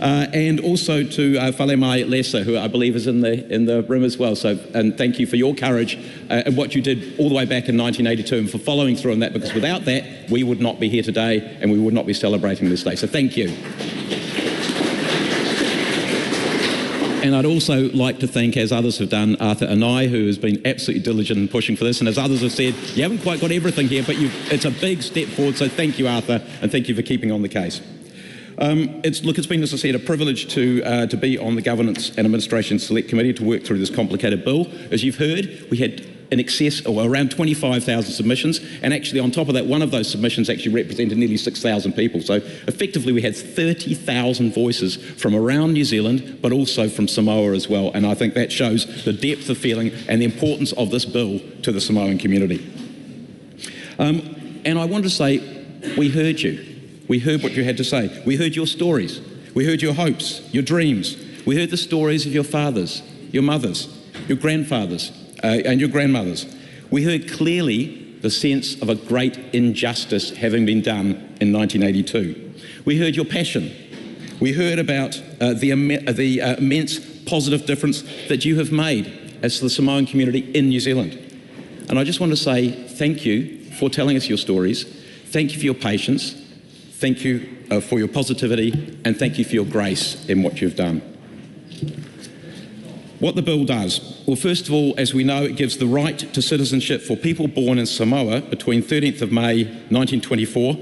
And also to Whalemai Lesa, who I believe is in the room as well. So, and thank you for your courage and what you did all the way back in 1982 and for following through on that, because without that, we would not be here today and we would not be celebrating this day. So thank you. And I'd also like to thank, as others have done, Arthur Anai, who has been absolutely diligent in pushing for this. And as others have said, you haven't quite got everything here, but it's a big step forward. So thank you, Arthur, and thank you for keeping on the case. It's been, as I said, a privilege to be on the Governance and Administration Select Committee to work through this complicated bill. As you've heard, we had in excess of around 25,000 submissions, and actually on top of that, one of those submissions actually represented nearly 6,000 people. So effectively we had 30,000 voices from around New Zealand, but also from Samoa as well, and I think that shows the depth of feeling and the importance of this bill to the Samoan community. And I want to say, we heard you. We heard what you had to say. We heard your stories. We heard your hopes, your dreams. We heard the stories of your fathers, your mothers, your grandfathers, and your grandmothers. We heard clearly the sense of a great injustice having been done in 1982. We heard your passion. We heard about the immense positive difference that you have made as the Samoan community in New Zealand. And I just want to say thank you for telling us your stories. Thank you for your patience. Thank you for your positivity, and thank you for your grace in what you've done. What the bill does, well, first of all, as we know, it gives the right to citizenship for people born in Samoa between 13th of May 1924.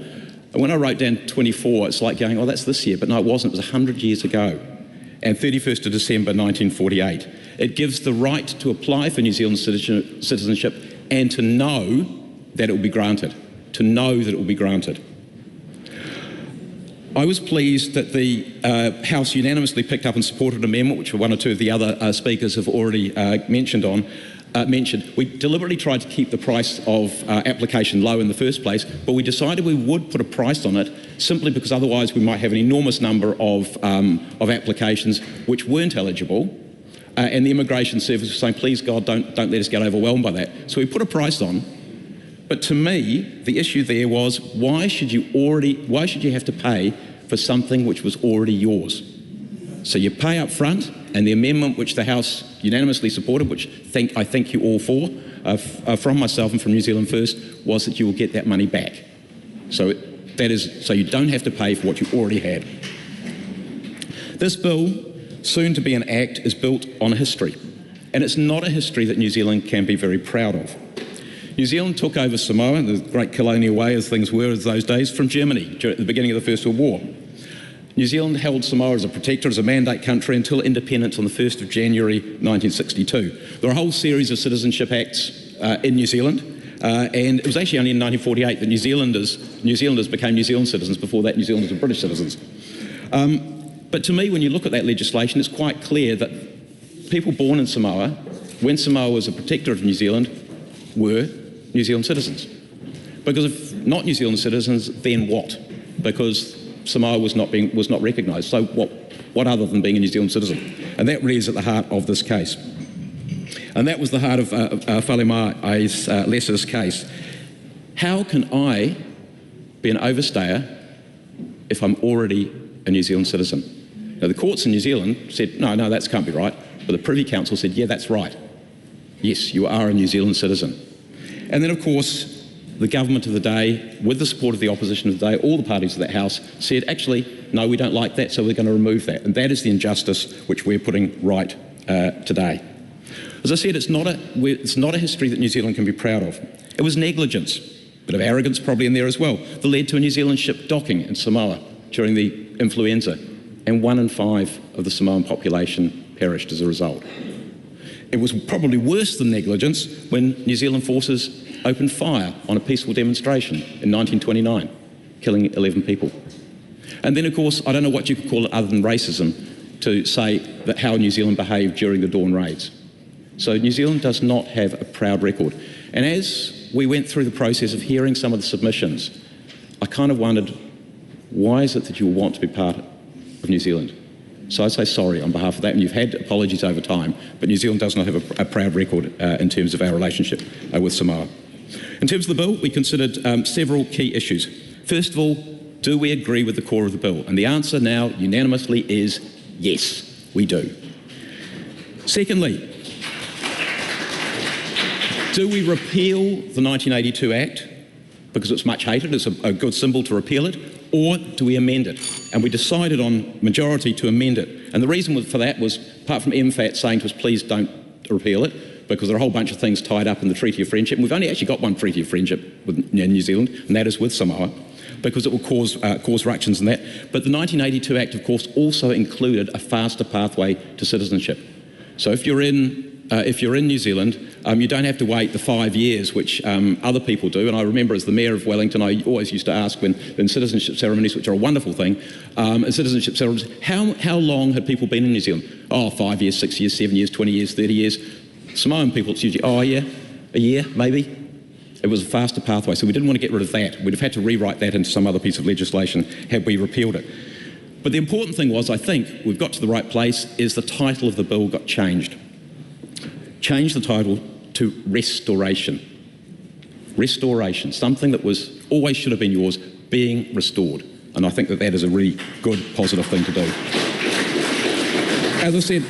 And when I wrote down 24, it's like going, oh, that's this year, but no, it wasn't. It was 100 years ago. And 31st of December 1948. It gives the right to apply for New Zealand citizenship and to know that it will be granted. To know that it will be granted. I was pleased that the House unanimously picked up and supported an amendment, which one or two of the other speakers have already mentioned. We deliberately tried to keep the price of application low in the first place, but we decided we would put a price on it simply because otherwise we might have an enormous number of applications which weren't eligible, and the Immigration Service was saying, please God, don't let us get overwhelmed by that. So we put a price on. But to me, the issue there was, why should you have to pay for something which was already yours? So you pay up front, and the amendment which the House unanimously supported, which I thank you all for, from myself and from New Zealand First, was that you will get that money back. So you don't have to pay for what you already had. This bill, soon to be an act, is built on a history, and it's not a history that New Zealand can be very proud of. New Zealand took over Samoa, the great colonial way as things were as those days, from Germany at the beginning of the First World War. New Zealand held Samoa as a protector, as a mandate country, until independence on the 1st of January 1962. There are a whole series of citizenship acts in New Zealand, and it was actually only in 1948 that New Zealanders became New Zealand citizens. Before that, New Zealanders were British citizens. But to me, when you look at that legislation, it's quite clear that people born in Samoa, when Samoa was a protector of New Zealand, were New Zealand citizens. Because if not New Zealand citizens, then what? Because Samoa was not recognised. So what other than being a New Zealand citizen? And that really is at the heart of this case. And that was the heart of Whalemā'ai's Lesser's case. How can I be an overstayer if I'm already a New Zealand citizen? Now, the courts in New Zealand said, no, that can't be right. But the Privy Council said, yeah, that's right. Yes, you are a New Zealand citizen. And then, of course, the government of the day, with the support of the opposition of the day, all the parties of that House said, actually, no, we don't like that, so we're going to remove that. And that is the injustice which we're putting right today. As I said, it's not a history that New Zealand can be proud of. It was negligence, a bit of arrogance probably in there as well, that led to a New Zealand ship docking in Samoa during the influenza, and 1 in 5 of the Samoan population perished as a result. It was probably worse than negligence when New Zealand forces opened fire on a peaceful demonstration in 1929, killing 11 people. And then, of course, I don't know what you could call it other than racism to say that how New Zealand behaved during the Dawn raids. So New Zealand does not have a proud record. And as we went through the process of hearing some of the submissions, I kind of wondered, why is it that you want to be part of New Zealand? So I say sorry on behalf of that, and you've had apologies over time, but New Zealand does not have a proud record in terms of our relationship with Samoa. In terms of the bill, we considered several key issues. First of all, do we agree with the core of the bill? And the answer now unanimously is yes, we do. Secondly, do we repeal the 1982 Act because it's much hated, it's a good symbol to repeal it, or do we amend it? And we decided on majority to amend it. And the reason for that was, apart from MFAT saying to us, please don't repeal it, because there are a whole bunch of things tied up in the Treaty of Friendship. And we've only actually got one Treaty of Friendship with New Zealand, and that is with Samoa, because it will cause ructions in that. But the 1982 Act, of course, also included a faster pathway to citizenship. So if you're in New Zealand, you don't have to wait the 5 years, which other people do. And I remember as the Mayor of Wellington, I always used to ask when citizenship ceremonies, which are a wonderful thing, citizenship ceremonies, how long had people been in New Zealand? Oh, 5 years, 6 years, 7 years, 20 years, 30 years. Samoan people, it's usually, oh yeah, a year, maybe. It was a faster pathway, so we didn't want to get rid of that. We'd have had to rewrite that into some other piece of legislation had we repealed it. But the important thing was, I think, we've got to the right place, is the title of the bill got changed. Changed the title to restoration. Restoration, something that always should have been yours, being restored. And I think that is a really good, positive thing to do. As I said,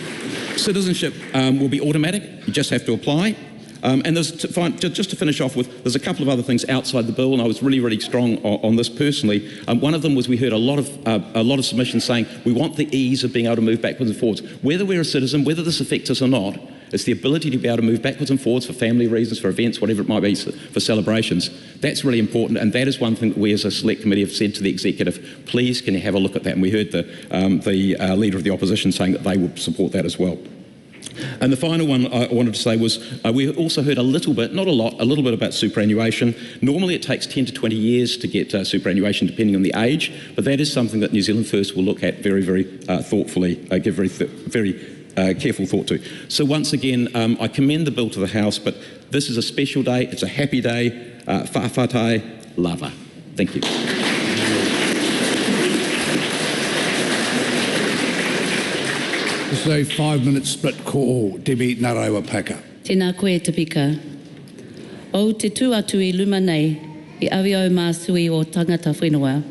citizenship will be automatic. You just have to apply. And there's just to finish off with, there's a couple of other things outside the bill, and I was really, really strong on this personally. One of them was we heard a lot of submissions saying we want the ease of being able to move backwards and forwards. Whether we're a citizen, whether this affects us or not, it's the ability to be able to move backwards and forwards for family reasons, for events, whatever it might be, for celebrations. That's really important, and that is one thing that we as a select committee have said to the executive, please can you have a look at that? And we heard the leader of the opposition saying that they would support that as well. And the final one I wanted to say was we also heard a little bit, not a lot, a little bit about superannuation. Normally it takes 10 to 20 years to get superannuation depending on the age, but that is something that New Zealand First will look at very, very thoughtfully, give very careful thought to. So once again, I commend the bill to the House, but this is a special day, it's a happy day, whawhatai lava. Thank you.
This is a 5-minute split call. Debbie Narawa Paka.
Tēnā koe te pika. O te tū atu I luma nei, I awi au māsui o tangata whenua,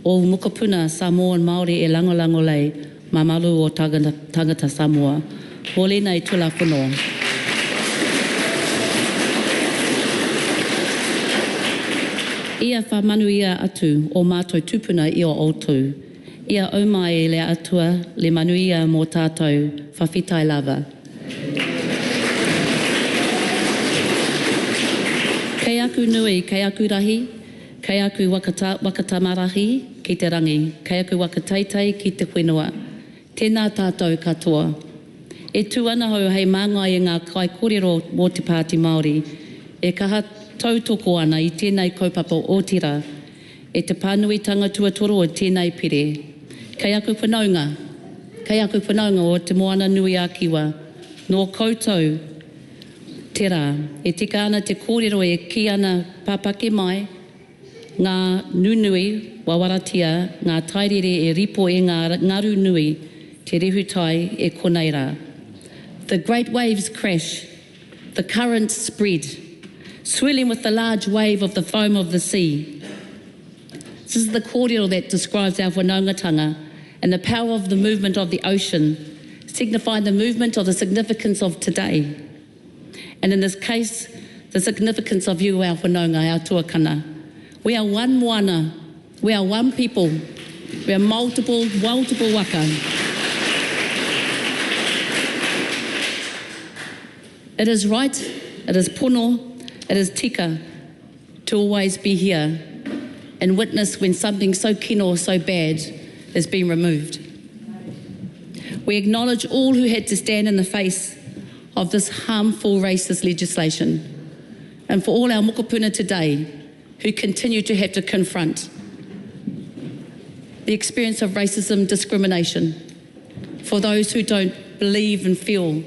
o mokopuna Samoan Māori e langolango lei, mamalu o tangata Samoa, o lena I Tūlafono. Ia whamanuia atu o mātou tupuna I o outu. Ia omai le atua le manuia mō tātou whawhitai lava. Kei aku nui, kei aku rahi, kei aku wakatamarahi ki te rangi, kei aku wakataitei ki te whenua. Tēnā tātou katoa. E tū ana hau hei māngai I ngā kai kōrero mō te Pāti Māori, e kaha tautoko ana I tēnei kaupapa o tira, e te pānuitanga tuatoro o tēnei pere. Kei aku whanaunga o te moana nui a kiwa, no koutou te rā, e tika ana te kōrero e ki ana papake mai, ngā nunui wawaratia, ngā tairere e ripo e ngā ngaru nui, te rehutai e konei rā. The great waves crash, the currents spread, swirling with the large wave of the foam of the sea. This is the kōrero that describes our whanaungatanga and the power of the movement of the ocean, signifying the movement of the significance of today. And in this case, the significance of you, our whanaunga, our tuakana. We are one moana, we are one people, we are multiple waka. It is right, it is pono, it is tika to always be here and witness when something so kino or so bad is being removed. We acknowledge all who had to stand in the face of this harmful racist legislation, and for all our mokopuna today who continue to have to confront the experience of racism, discrimination, for those who don't believe and feel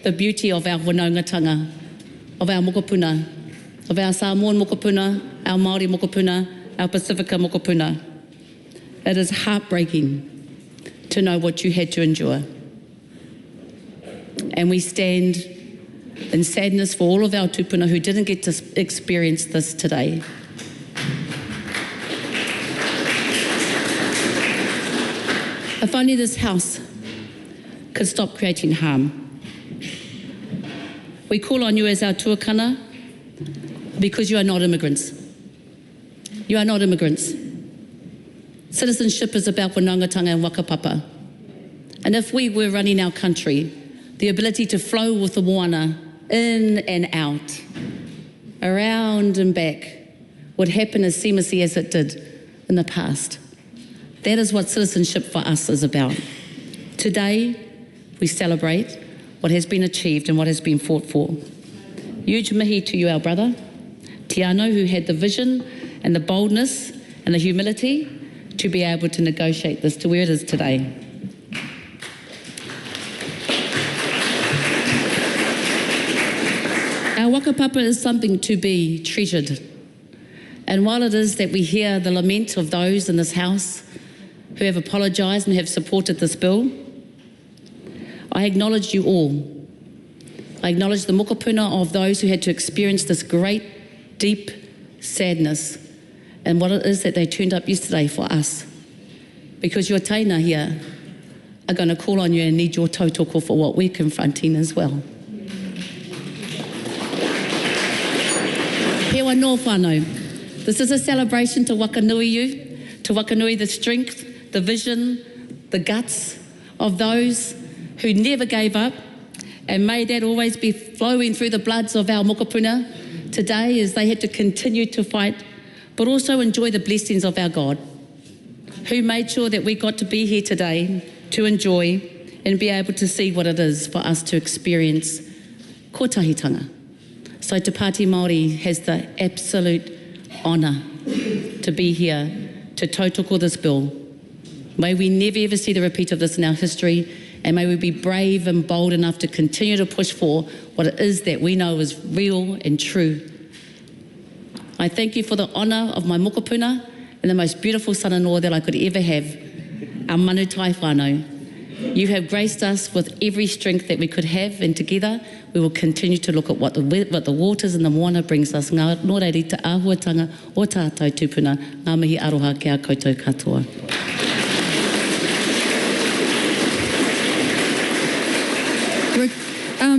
the beauty of our whanaungatanga, of our mokopuna, of our Samoan mokopuna, our Māori mokopuna, our Pacifica mokopuna. It is heartbreaking to know what you had to endure. And we stand in sadness for all of our tupuna who didn't get to experience this today. If only this House could stop creating harm. We call on you as our tuakana because you are not immigrants. You are not immigrants. Citizenship is about whanaungatanga and wakapapa. And if we were running our country, the ability to flow with the moana in and out, around and back, would happen as seamlessly as it did in the past. That is what citizenship for us is about. Today, we celebrate what has been achieved and what has been fought for. Huge mihi to you, our brother, Tiano, who had the vision and the boldness and the humility to be able to negotiate this to where it is today. Our wakapapa is something to be treasured. And while it is that we hear the lament of those in this House who have apologised and have supported this bill, I acknowledge you all. I acknowledge the mokopuna of those who had to experience this great, deep sadness and what it is that they turned up yesterday for us. Because your teina here are going to call on you and need your tautoko for what we're confronting as well. Aroha no whānau. This is a celebration to wakanui you, to wakanui the strength, the vision, the guts of those who never gave up, and may that always be flowing through the bloods of our mokopuna today as they had to continue to fight, but also enjoy the blessings of our God, who made sure that we got to be here today to enjoy and be able to see what it is for us to experience kotahitanga. So Te Pāti Māori has the absolute honour to be here to tautoko this bill. May we never ever see the repeat of this in our history, and may we be brave and bold enough to continue to push for what it is that we know is real and true. I thank you for the honour of my mokopuna and the most beautiful son-in-law that I could ever have, our manu tai whānau. You have graced us with every strength that we could have, and together we will continue to look at what the waters and the moana brings us. Ngā nō reiri te āhuatanga o tātou tūpuna, ngā mihi aroha ki a koutou katoa.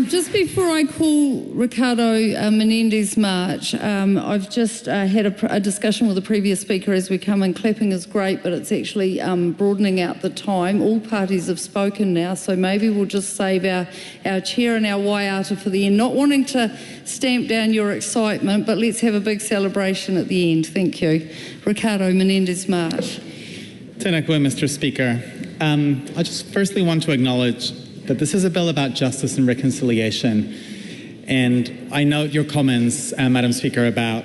Just before I call Ricardo Menendez March, I've just had a discussion with the previous speaker as we come in. Clapping is great, but it's actually broadening out the time. All parties have spoken now, so maybe we'll just save our chair and our waiata for the end. Not wanting to stamp down your excitement, but let's have a big celebration at the end. Thank you. Ricardo Menendez March.
Tēnā koe, Mr. Speaker. I just firstly want to acknowledge that this is a bill about justice and reconciliation. And I note your comments, Madam Speaker, about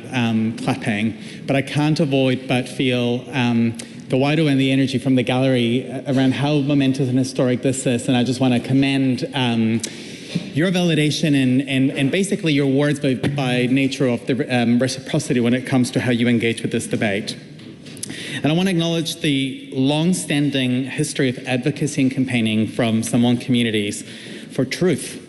clapping, but I can't avoid but feel the wairu and the energy from the gallery around how momentous and historic this is. And I just want to commend your validation and basically your words by nature of the reciprocity when it comes to how you engage with this debate. And I want to acknowledge the long-standing history of advocacy and campaigning from Samoan communities for truth.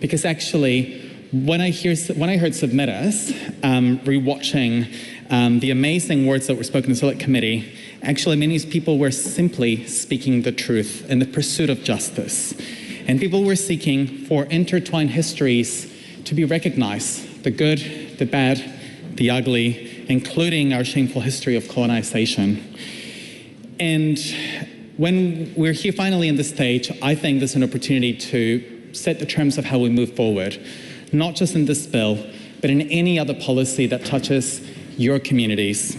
Because actually, when I heard Submit Us, rewatching the amazing words that were spoken in Select Committee, actually many people were simply speaking the truth in the pursuit of justice. And people were seeking for intertwined histories to be recognized, the good, the bad, the ugly, including our shameful history of colonization. And when we're here finally in this stage, I think there's an opportunity to set the terms of how we move forward, not just in this bill, but in any other policy that touches your communities.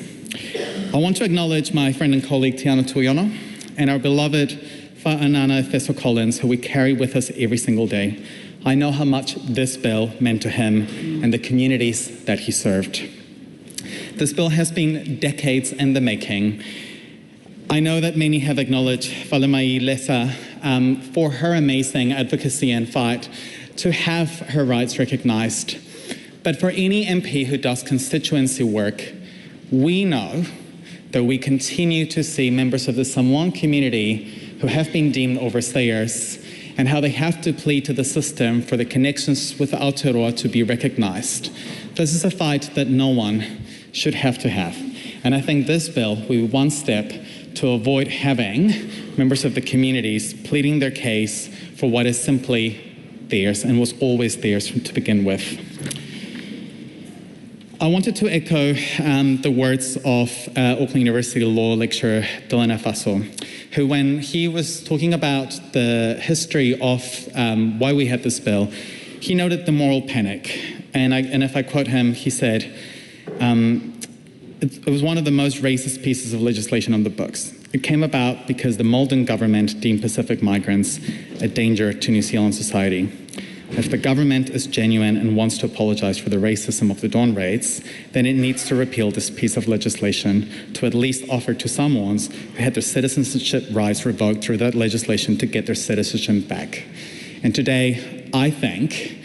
I want to acknowledge my friend and colleague Tiana Tuiono and our beloved Whaanana Feso Collins, who we carry with us every single day. I know how much this bill meant to him and the communities that he served. This bill has been decades in the making. I know that many have acknowledged Whalemai Lesa for her amazing advocacy and fight to have her rights recognized. But for any MP who does constituency work, we know that we continue to see members of the Samoan community who have been deemed overstayers and how they have to plead to the system for the connections with Aotearoa to be recognized. This is a fight that no one should have to have. And I think this bill will be one step to avoid having members of the communities pleading their case for what is simply theirs and was always theirs to begin with. I wanted to echo the words of Auckland University law lecturer Dylan Faso, who when he was talking about the history of why we had this bill, he noted the moral panic. And if I quote him, he said, it was one of the most racist pieces of legislation on the books. It came about because the Malden government deemed Pacific migrants a danger to New Zealand society. If the government is genuine and wants to apologize for the racism of the Dawn raids, then it needs to repeal this piece of legislation to at least offer to Samoans who had their citizenship rights revoked through that legislation to get their citizenship back. And today, I think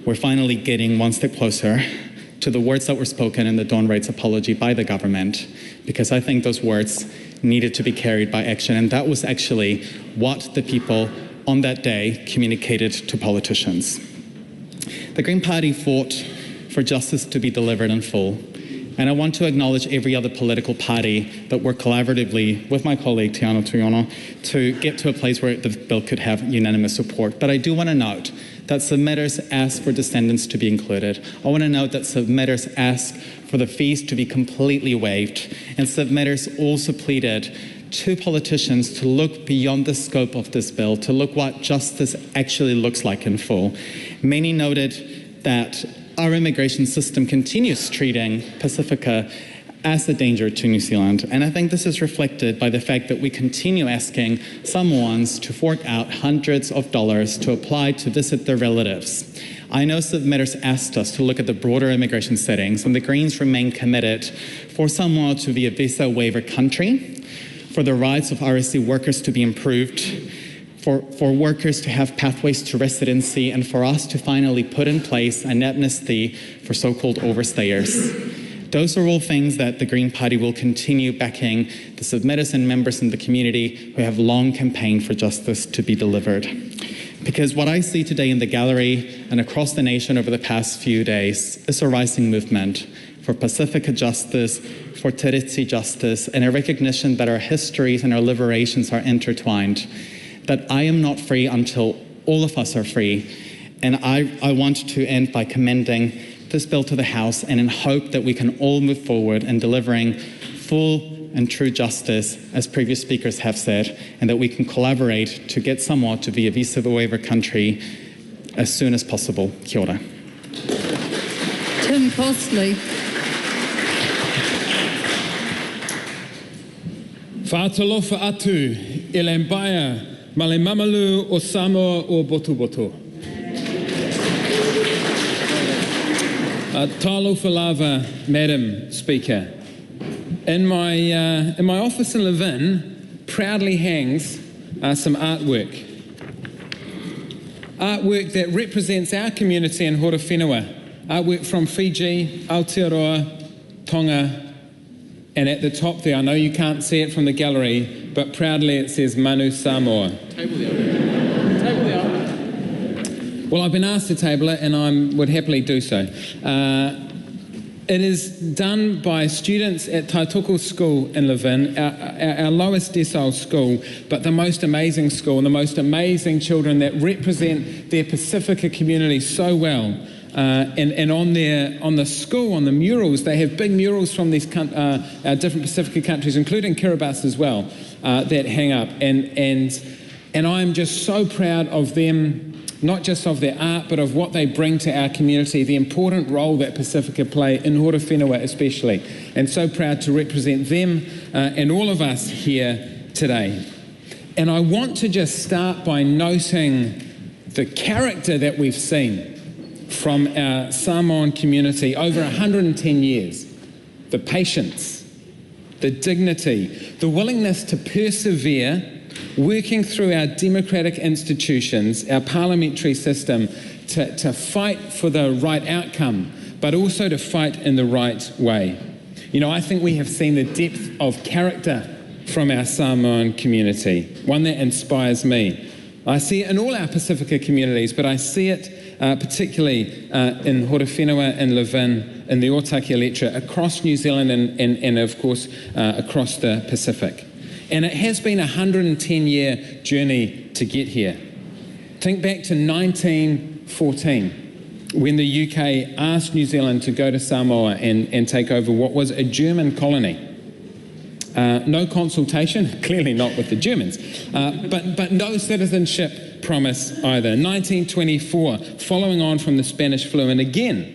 we're finally getting one step closer to the words that were spoken in the Dawn raids apology by the government, because I think those words needed to be carried by action. And that was actually what the people on that day communicated to politicians. The Green Party fought for justice to be delivered in full. And I want to acknowledge every other political party that worked collaboratively with my colleague Tiana Tuiono to get to a place where the bill could have unanimous support. But I do want to note that submitters ask for descendants to be included. I want to note that submitters ask for the fees to be completely waived, and submitters also pleaded to politicians to look beyond the scope of this bill, to look what justice actually looks like in full. Many noted that our immigration system continues treating Pacifica as a danger to New Zealand. And I think this is reflected by the fact that we continue asking Samoans to fork out hundreds of dollars to apply to visit their relatives. I know submitters asked us to look at the broader immigration settings, and the Greens remain committed for Samoa to be a visa waiver country, for the rights of RSC workers to be improved, for workers to have pathways to residency, and for us to finally put in place an amnesty for so-called overstayers. Those are all things that the Green Party will continue backing the submitters and members in the community who have long campaigned for justice to be delivered. Because what I see today in the gallery and across the nation over the past few days is a rising movement for Pacifica justice, for Tiriti justice, and a recognition that our histories and our liberations are intertwined, that I am not free until all of us are free. And I want to end by commending this bill to the House, and in hope that we can all move forward in delivering full and true justice, as previous speakers have said, and that we can collaborate to get Samoa to be a visa waiver country as soon as possible. Kia ora.
Tim Costley.
Whātalofa atu, e le mbaya, ma le mamalu o Samoa o Botoboto. Talofa lava, Madam Speaker. In my office in Levin proudly hangs some artwork. Artwork that represents our community in Horowhenua. Artwork from Fiji, Aotearoa, Tonga, and at the top there, I know you can't see it from the gallery, but proudly it says Manu Samoa. Table the art. Table the art. Well, I've been asked to table it, and I would happily do so. It is done by students at Tautoko School in Levin, our lowest decile school, but the most amazing school, and the most amazing children that represent their Pacifica community so well. And on the murals, they have big murals from these different Pacifica countries, including Kiribati as well, that hang up. And I'm just so proud of them, not just of their art, but of what they bring to our community, the important role that Pacifica play in Horowhenua especially. And so proud to represent them and all of us here today. And I want to just start by noting the character that we've seen from our Samoan community over 110 years. The patience, the dignity, the willingness to persevere, working through our democratic institutions, our parliamentary system, to fight for the right outcome, but also to fight in the right way. You know, I think we have seen the depth of character from our Samoan community, one that inspires me. I see it in all our Pacifica communities, but I see it particularly in Horowhenua and Levin, in the Otaki electorate, across New Zealand and of course across the Pacific. And it has been a 110-year journey to get here. Think back to 1914, when the UK asked New Zealand to go to Samoa and take over what was a German colony. No consultation, clearly not with the Germans, but no citizenship promise either. 1924, following on from the Spanish flu, and again,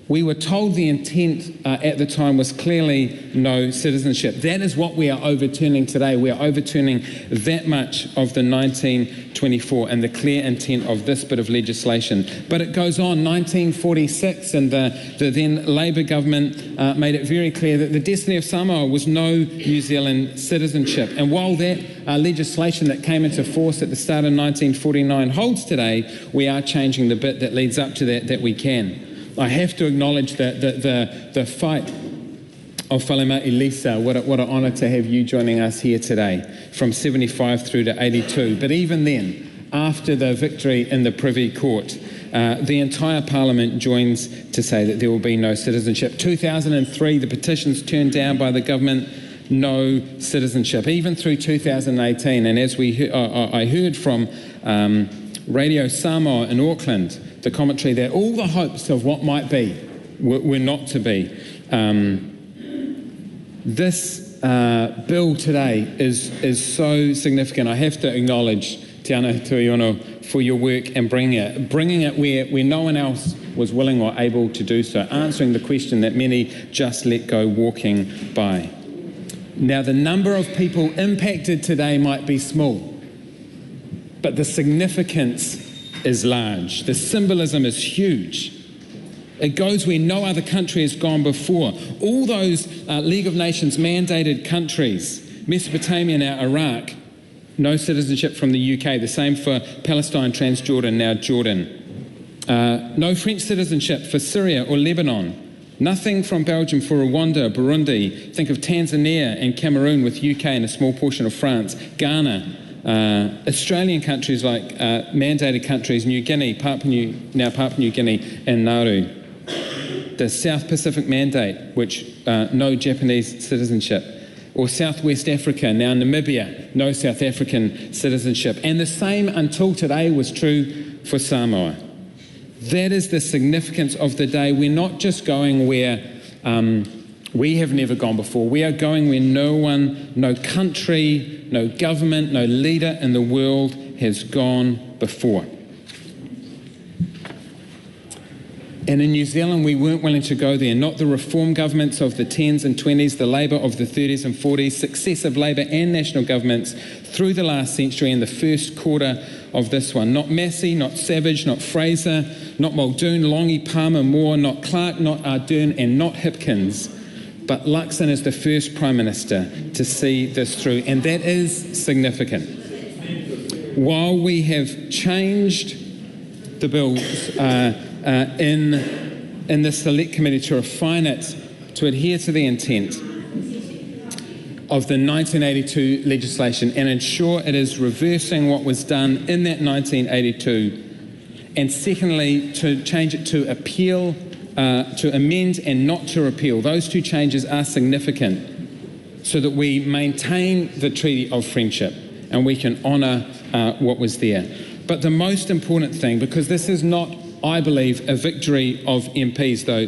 we were told the intent at the time was clearly no citizenship. That is what we are overturning today. We are overturning that much of the 1924 and the clear intent of this bit of legislation. But it goes on, 1946, and the then Labour government made it very clear that the destiny of Samoa was no New Zealand citizenship. And while that legislation that came into force at the start of 1949 holds today, we are changing the bit that leads up to that we can. I have to acknowledge that the fight of Whalemau Elisa. What an honour to have you joining us here today, from 75 through to 82. But even then, after the victory in the Privy Court, the entire Parliament joins to say that there will be no citizenship. 2003, the petitions turned down by the government, no citizenship, even through 2018. And as I heard from Radio Sāmoa in Auckland, the commentary that all the hopes of what might be were not to be. This bill today is so significant. I have to acknowledge Te Ana Tuiono for your work and bringing it where no one else was willing or able to do so, answering the question that many just let go walking by. Now, the number of people impacted today might be small, but the significance is large. The symbolism is huge. It goes where no other country has gone before. All those League of Nations mandated countries, Mesopotamia, now Iraq, no citizenship from the UK, the same for Palestine, Transjordan, now Jordan. No French citizenship for Syria or Lebanon. Nothing from Belgium for Rwanda, Burundi. Think of Tanzania and Cameroon with UK and a small portion of France. Ghana. Australian countries like mandated countries, New Guinea, Papua New Guinea and Nauru. The South Pacific mandate, which no Japanese citizenship. Or Southwest Africa, now Namibia, no South African citizenship. And the same until today was true for Samoa. That is the significance of the day. We're not just going where we have never gone before. We are going where no one, no country, no government, no leader in the world has gone before. And in New Zealand, we weren't willing to go there. Not the reform governments of the 10s and 20s, the Labour of the 30s and 40s, successive Labour and national governments through the last century and the first quarter of this one. Not Massey, not Savage, not Fraser, not Muldoon, Longy, Palmer, Moore, not Clark, not Ardern, and not Hipkins. But Luxon is the first Prime Minister to see this through, and that is significant. While we have changed the bills in the Select Committee to refine it, to adhere to the intent of the 1982 legislation and ensure it is reversing what was done in that 1982, and secondly, to change it to appeal, to amend and not to repeal. Those two changes are significant so that we maintain the Treaty of Friendship and we can honour what was there. But the most important thing, because this is not, I believe, a victory of MPs, though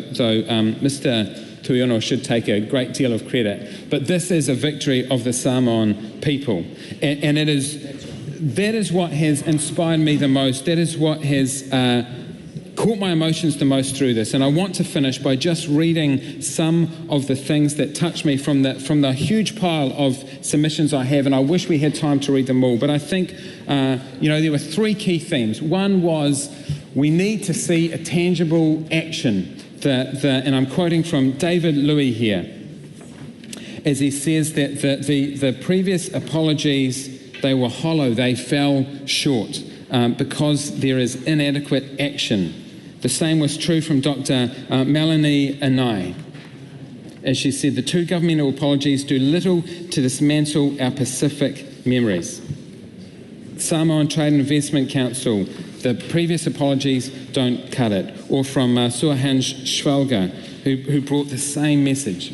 Mr. Tuiono should take a great deal of credit, but this is a victory of the Samoan people. And that is what has inspired me the most. That is what has caught my emotions the most through this. And I want to finish by just reading some of the things that touch me from the huge pile of submissions I have, and I wish we had time to read them all. But I think, there were three key themes. One was we need to see a tangible action. And I'm quoting from David Louis here, as he says that the previous apologies, they were hollow, they fell short because there is inadequate action. The same was true from Dr. Melanie Anai, as she said, the two governmental apologies do little to dismantle our Pacific memories. Samoan Trade and Investment Council, the previous apologies don't cut it. Or from Suahanj Shvalga, who brought the same message,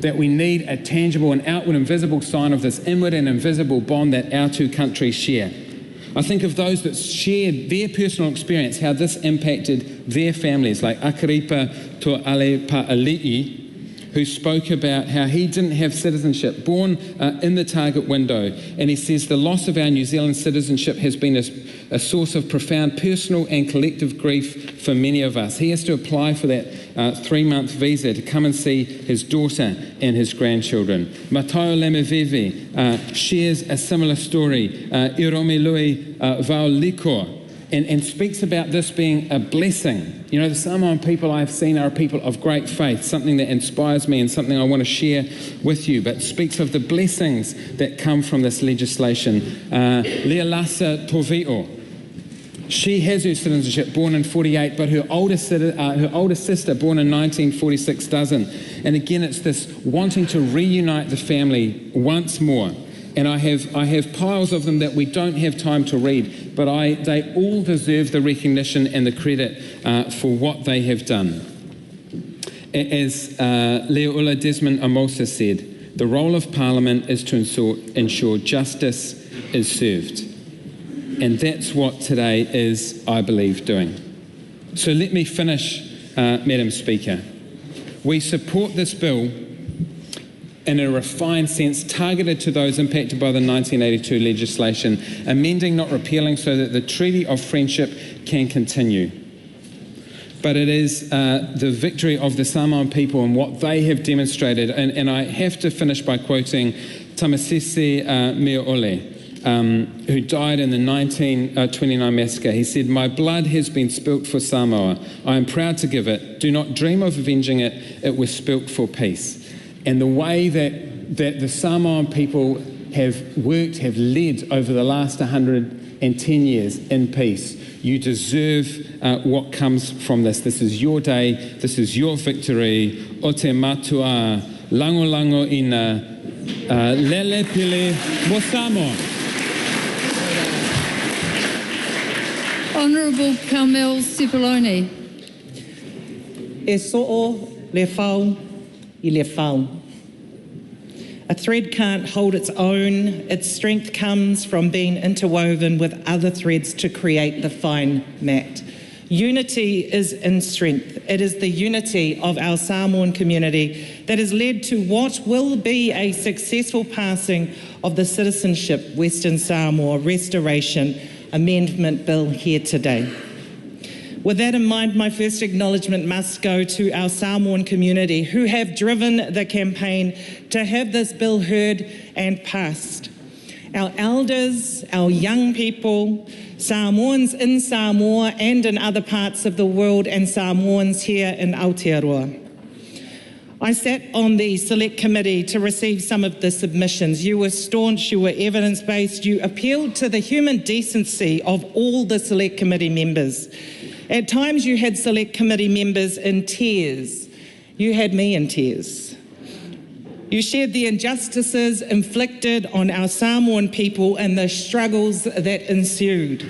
that we need a tangible and outward and visible sign of this inward and invisible bond that our two countries share. I think of those that shared their personal experience, how this impacted their families, like Akaripa To'alepaali'i, who spoke about how he didn't have citizenship, born in the target window. And he says the loss of our New Zealand citizenship has been a source of profound personal and collective grief for many of us. He has to apply for that 3-month visa to come and see his daughter and his grandchildren. Matao Lemeveve shares a similar story. Iromilui Vaulikor, and speaks about this being a blessing. You know, the Samoan people I've seen are a people of great faith, something that inspires me and something I want to share with you, but speaks of the blessings that come from this legislation. Lealasa Tovio, she has her citizenship, born in 48, but her older sister, born in 1946, doesn't. And again, it's this wanting to reunite the family once more. And I have piles of them that we don't have time to read, but they all deserve the recognition and the credit for what they have done. As Leoula Desmond Amosa said, the role of Parliament is to ensure justice is served. And that's what today is, I believe, doing. So let me finish, Madam Speaker. We support this bill in a refined sense, targeted to those impacted by the 1982 legislation, amending, not repealing, so that the Treaty of Friendship can continue. But it is the victory of the Samoan people and what they have demonstrated. And I have to finish by quoting Tamasese Meaole, who died in the 1929 massacre. He said, "My blood has been spilt for Samoa. I am proud to give it. Do not dream of avenging it. It was spilt for peace." And the way that the Samoan people have worked, have led over the last 110 years in peace, you deserve what comes from this. This is your day. This is your victory. O te matua, lango lango ina, lele pile mo Samoa.
Honourable Carmel Cipollone.
E so'o le whau I le whau. A thread can't hold its own. Its strength comes from being interwoven with other threads to create the fine mat. Unity is in strength. It is the unity of our Samoan community that has led to what will be a successful passing of the Citizenship Western Samoa Restoration Amendment Bill here today. With that in mind, my first acknowledgement must go to our Samoan community who have driven the campaign to have this bill heard and passed. Our elders, our young people, Samoans in Samoa and in other parts of the world, and Samoans here in Aotearoa. I sat on the select committee to receive some of the submissions. You were staunch, you were evidence-based, you appealed to the human decency of all the select committee members. At times you had select committee members in tears. You had me in tears. You shared the injustices inflicted on our Samoan people and the struggles that ensued.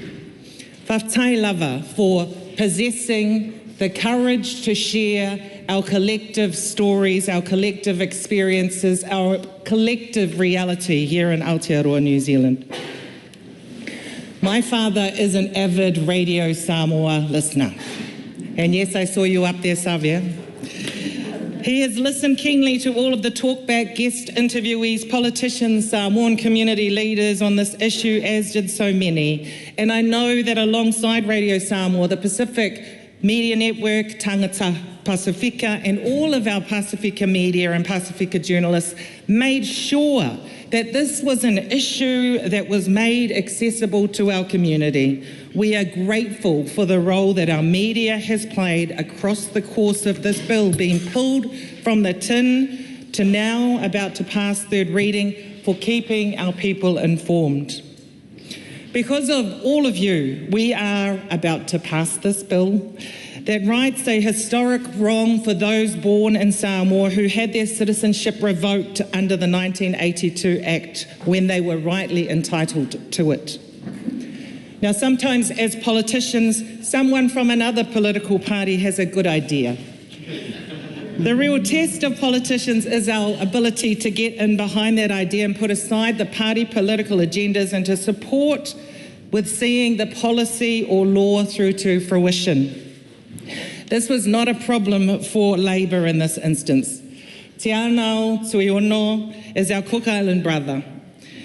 Whaftai lava for possessing the courage to share our collective stories, our collective experiences, our collective reality here in Aotearoa, New Zealand. My father is an avid Radio Samoa listener. And yes, I saw you up there, Xavier. He has listened keenly to all of the talkback guest interviewees, politicians, Samoan community leaders on this issue, as did so many. And I know that alongside Radio Samoa, the Pacific Media Network, Tangata Pacifica, and all of our Pacifica media and Pacifica journalists made sure that this was an issue that was made accessible to our community. We are grateful for the role that our media has played across the course of this bill being pulled from the tin to now about to pass third reading, for keeping our people informed. Because of all of you, we are about to pass this bill that rights a historic wrong for those born in Samoa who had their citizenship revoked under the 1982 Act when they were rightly entitled to it. Now, sometimes as politicians, someone from another political party has a good idea. The real test of politicians is our ability to get in behind that idea and put aside the party political agendas and to support with seeing the policy or law through to fruition. This was not a problem for Labour in this instance. Te Anau Tuiono is our Cook Island brother.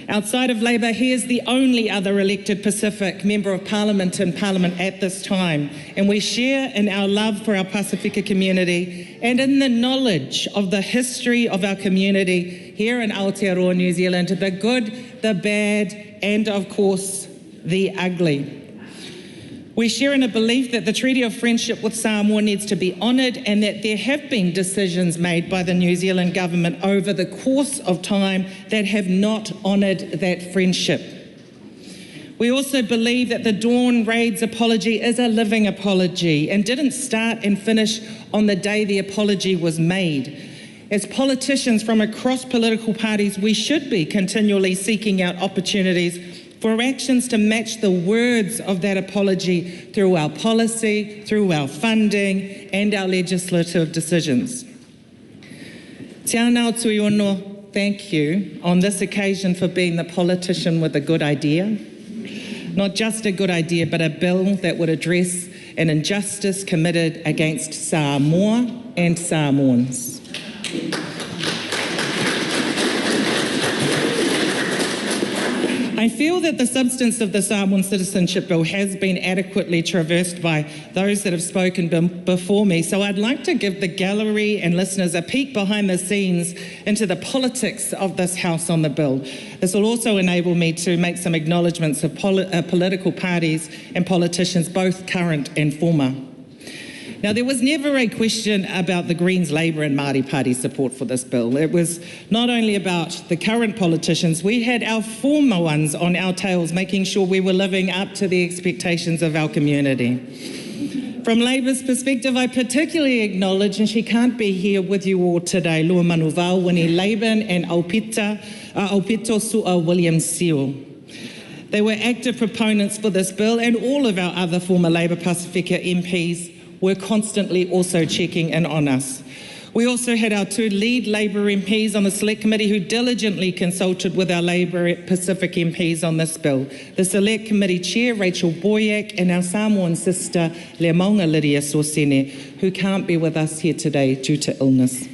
Outside of Labour, he is the only other elected Pacific Member of Parliament in Parliament at this time, and we share in our love for our Pacifica community and in the knowledge of the history of our community here in Aotearoa, New Zealand, the good, the bad, and of course, the ugly. We share in a belief that the Treaty of Friendship with Samoa needs to be honoured and that there have been decisions made by the New Zealand government over the course of time that have not honoured that friendship. We also believe that the Dawn Raids apology is a living apology and didn't start and finish on the day the apology was made. As politicians from across political parties, we should be continually seeking out opportunities for actions to match the words of that apology through our policy, through our funding, and our legislative decisions. Te Anau Tuiono, thank you on this occasion for being the politician with a good idea, Not just a good idea, but a bill that would address an injustice committed against Samoa and Samoans. I feel that the substance of the Samoan Citizenship Bill has been adequately traversed by those that have spoken before me, so I'd like to give the gallery and listeners a peek behind the scenes into the politics of this House on the bill. This will also enable me to make some acknowledgements of political parties and politicians, both current and former. Now, there was never a question about the Greens, Labour and Māori Party support for this bill. It was not only about the current politicians, we had our former ones on our tails, making sure we were living up to the expectations of our community. From Labour's perspective, I particularly acknowledge, and she can't be here with you all today, Lua Manuvau, Winnie Laban and Aupito Sua William Seal. They were active proponents for this bill, and all of our other former Labour Pacifica MPs were constantly also checking in on us. We also had our two lead Labour MPs on the Select Committee who diligently consulted with our Labour Pacific MPs on this bill. The Select Committee Chair, Rachel Boyack, and our Samoan sister, Le Maunga Lydia Sorsene, who can't be with us here today due to illness.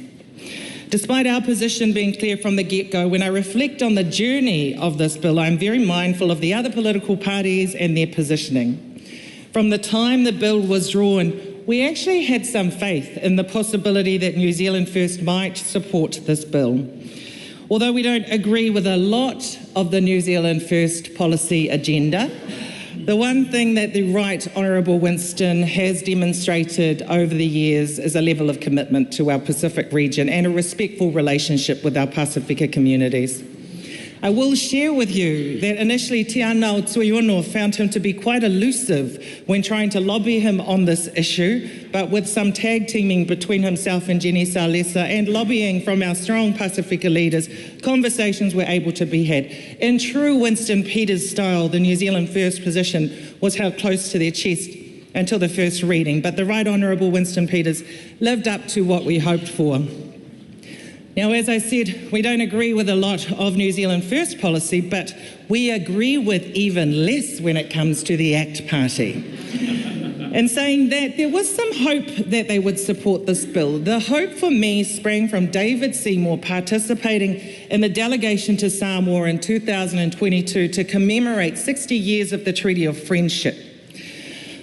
Despite our position being clear from the get-go, when I reflect on the journey of this bill, I'm very mindful of the other political parties and their positioning. From the time the bill was drawn, we actually had some faith in the possibility that New Zealand First might support this bill. Although we don't agree with a lot of the New Zealand First policy agenda, the one thing that the Right Honourable Winston has demonstrated over the years is a level of commitment to our Pacific region and a respectful relationship with our Pacifica communities. I will share with you that initially Te Anau Tuiono found him to be quite elusive when trying to lobby him on this issue, but with some tag teaming between himself and Jenny Salesa and lobbying from our strong Pacifica leaders, conversations were able to be had. In true Winston Peters style, the New Zealand First position was held close to their chest until the first reading, but the Right Honourable Winston Peters lived up to what we hoped for. Now, as I said, we don't agree with a lot of New Zealand First policy, but we agree with even less when it comes to the ACT Party. In saying that, there was some hope that they would support this bill. The hope for me sprang from David Seymour participating in the delegation to Samoa in 2022 to commemorate 60 years of the Treaty of Friendship.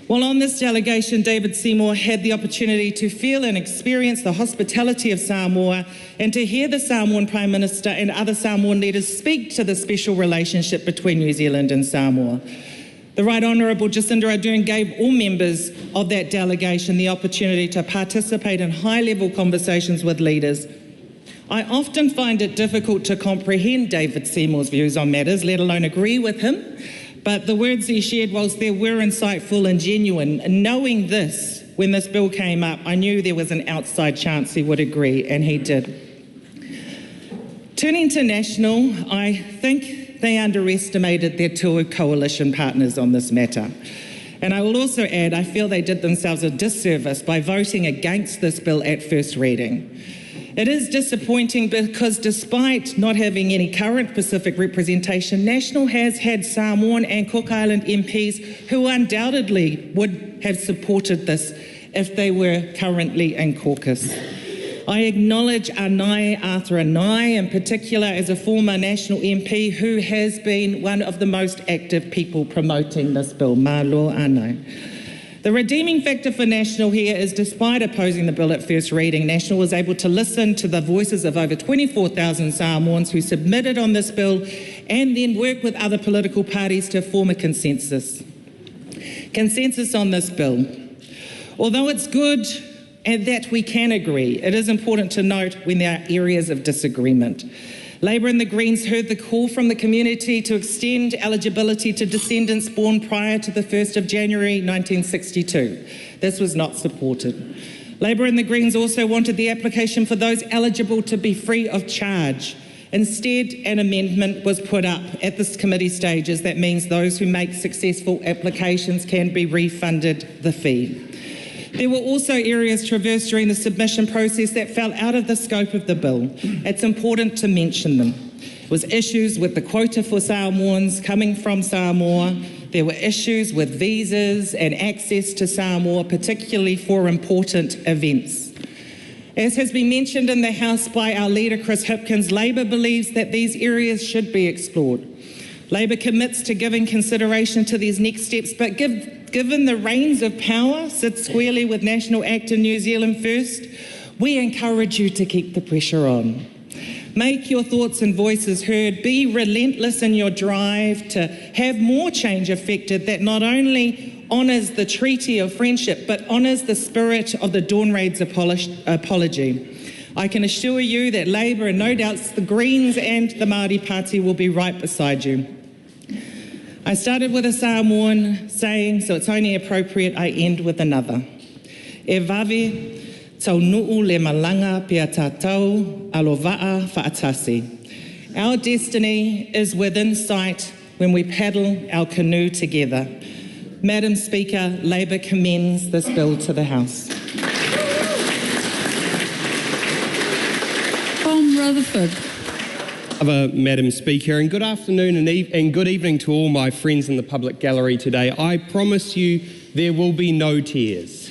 While on this delegation, David Seymour had the opportunity to feel and experience the hospitality of Samoa and to hear the Samoan Prime Minister and other Samoan leaders speak to the special relationship between New Zealand and Samoa. The Right Honourable Jacinda Ardern gave all members of that delegation the opportunity to participate in high-level conversations with leaders. I often find it difficult to comprehend David Seymour's views on matters, let alone agree with him. But the words he shared, whilst they were insightful and genuine, knowing this, when this bill came up, I knew there was an outside chance he would agree, and he did. Turning to National, I think they underestimated their two coalition partners on this matter. And I will also add, I feel they did themselves a disservice by voting against this bill at first reading. It is disappointing because despite not having any current Pacific representation, National has had Samoan and Cook Island MPs who undoubtedly would have supported this if they were currently in caucus. I acknowledge Arthur Anai in particular as a former National MP who has been one of the most active people promoting this bill. Malo Anai. The redeeming factor for National here is despite opposing the bill at first reading, National was able to listen to the voices of over 24,000 Samoans who submitted on this bill and then work with other political parties to form a consensus. Consensus on this bill. Although it's good and that we can agree, it is important to note when there are areas of disagreement. Labour and the Greens heard the call from the community to extend eligibility to descendants born prior to the 1st of January 1962. This was not supported. Labour and the Greens also wanted the application for those eligible to be free of charge. Instead, an amendment was put up at this committee stages that means those who make successful applications can be refunded the fee. There were also areas traversed during the submission process that fell out of the scope of the bill. It's important to mention them. It was issues with the quota for Samoans coming from Samoa, There were issues with visas and access to Samoa, particularly for important events. As has been mentioned in the House by our leader, Chris Hipkins, Labor believes that these areas should be explored. Labor commits to giving consideration to these next steps, but given the reins of power sit squarely with National Actor New Zealand First, we encourage you to keep the pressure on. Make your thoughts and voices heard. Be relentless in your drive to have more change effected that not only honours the Treaty of Friendship, but honours the spirit of the Dawn Raid's apology. I can assure you that Labour, and no doubt the Greens and the Māori Party, will be right beside you. I started with a Samoan saying, so it's only appropriate I end with another. E vave tau nuu le malanga pia tātou alova'a whaatasi. Our destiny is within sight when we paddle our canoe together. Madam Speaker, Labour commends this bill to the House.
Tom Rutherford.
Madam Speaker, and good afternoon and good evening to all my friends in the public gallery today. I promise you there will be no tears.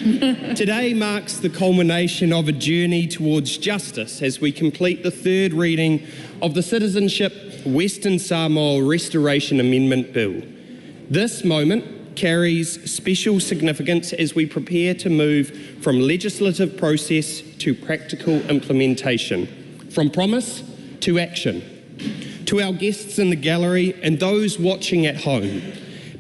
Today marks the culmination of a journey towards justice as we complete the third reading of the Citizenship Western Samoa Restoration Amendment Bill. This moment carries special significance as we prepare to move from legislative process to practical implementation, from promise to action. To our guests in the gallery and those watching at home,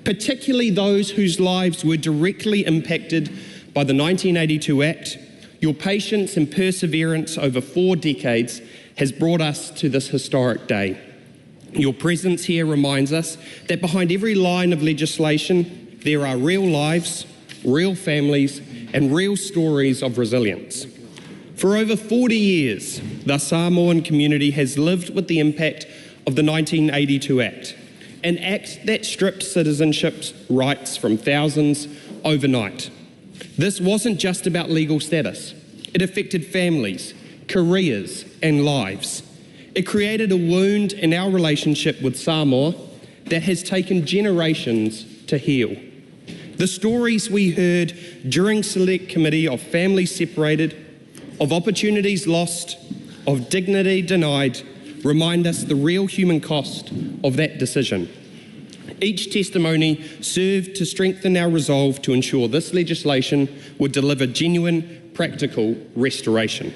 particularly those whose lives were directly impacted by the 1982 Act, your patience and perseverance over 4 decades has brought us to this historic day. Your presence here reminds us that behind every line of legislation, there are real lives, real families, and real stories of resilience. For over 40 years, the Samoan community has lived with the impact of the 1982 Act, an act that stripped citizenship rights from thousands overnight. This wasn't just about legal status. It affected families, careers, and lives. It created a wound in our relationship with Samoa that has taken generations to heal. The stories we heard during Select Committee of families separated, of opportunities lost, of dignity denied, remind us the real human cost of that decision. Each testimony served to strengthen our resolve to ensure this legislation would deliver genuine, practical restoration.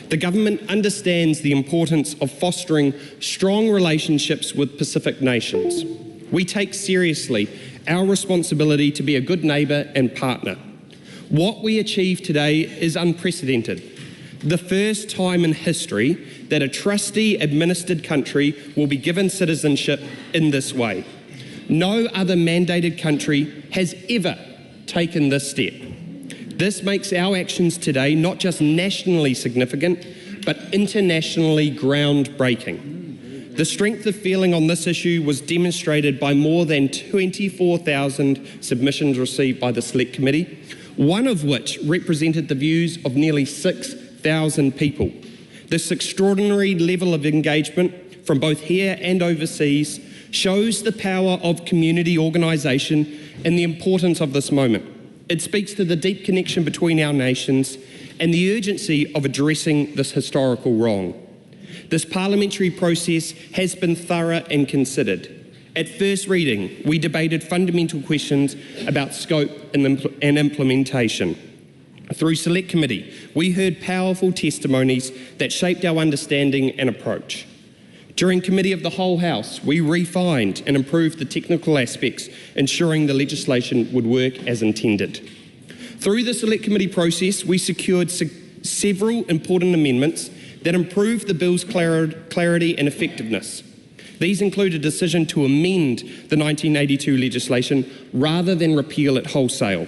The government understands the importance of fostering strong relationships with Pacific nations. We take seriously our responsibility to be a good neighbour and partner. What we achieve today is unprecedented. The first time in history that a trustee-administered country will be given citizenship in this way. No other mandated country has ever taken this step. This makes our actions today not just nationally significant, but internationally groundbreaking. The strength of feeling on this issue was demonstrated by more than 24,000 submissions received by the Select Committee, one of which represented the views of nearly 6,000 people. This extraordinary level of engagement from both here and overseas shows the power of community organisation and the importance of this moment. It speaks to the deep connection between our nations and the urgency of addressing this historical wrong. This parliamentary process has been thorough and considered. At first reading, we debated fundamental questions about scope and implementation. Through Select Committee, we heard powerful testimonies that shaped our understanding and approach. During Committee of the Whole House, we refined and improved the technical aspects, ensuring the legislation would work as intended. Through the Select Committee process, we secured several important amendments that improved the bill's clarity and effectiveness. These include a decision to amend the 1982 legislation rather than repeal it wholesale,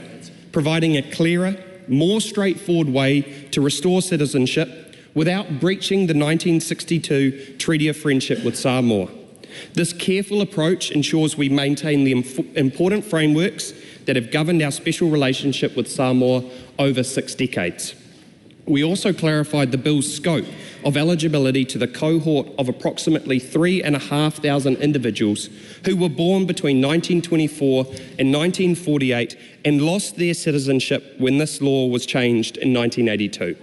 providing a clearer, more straightforward way to restore citizenship without breaching the 1962 Treaty of Friendship with Samoa. This careful approach ensures we maintain the important frameworks that have governed our special relationship with Samoa over 6 decades. We also clarified the bill's scope of eligibility to the cohort of approximately 3,500 individuals who were born between 1924 and 1948 and lost their citizenship when this law was changed in 1982.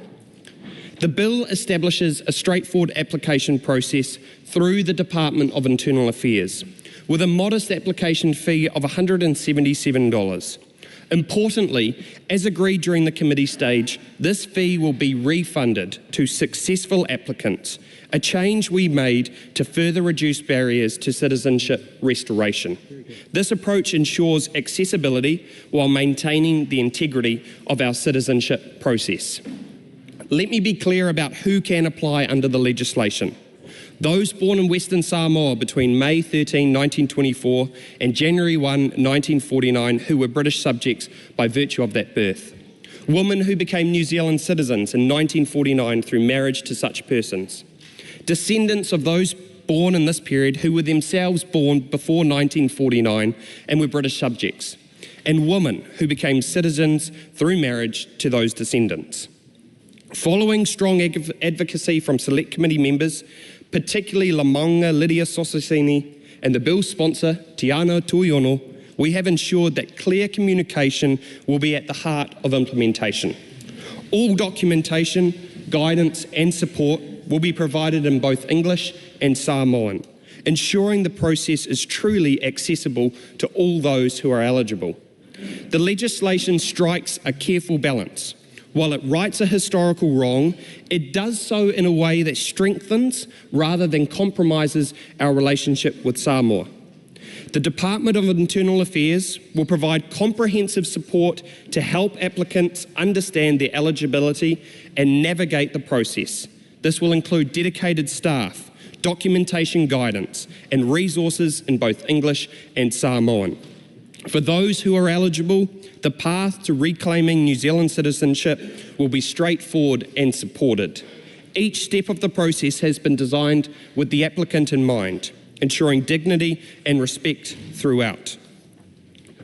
The bill establishes a straightforward application process through the Department of Internal Affairs, with a modest application fee of $177. Importantly, as agreed during the committee stage, this fee will be refunded to successful applicants, a change we made to further reduce barriers to citizenship restoration. This approach ensures accessibility while maintaining the integrity of our citizenship process. Let me be clear about who can apply under the legislation. Those born in Western Samoa between May 13, 1924 and January 1, 1949 who were British subjects by virtue of that birth. Women who became New Zealand citizens in 1949 through marriage to such persons. Descendants of those born in this period who were themselves born before 1949 and were British subjects. And women who became citizens through marriage to those descendants. Following strong advocacy from select committee members, particularly Lamonga Lydia Sosasini and the bill's sponsor, Tiana Tuiono, we have ensured that clear communication will be at the heart of implementation. All documentation, guidance and support will be provided in both English and Samoan, ensuring the process is truly accessible to all those who are eligible. The legislation strikes a careful balance. While it rights a historical wrong, it does so in a way that strengthens rather than compromises our relationship with Samoa. The Department of Internal Affairs will provide comprehensive support to help applicants understand their eligibility and navigate the process. This will include dedicated staff, documentation guidance, and resources in both English and Samoan. For those who are eligible, the path to reclaiming New Zealand citizenship will be straightforward and supported. Each step of the process has been designed with the applicant in mind, ensuring dignity and respect throughout.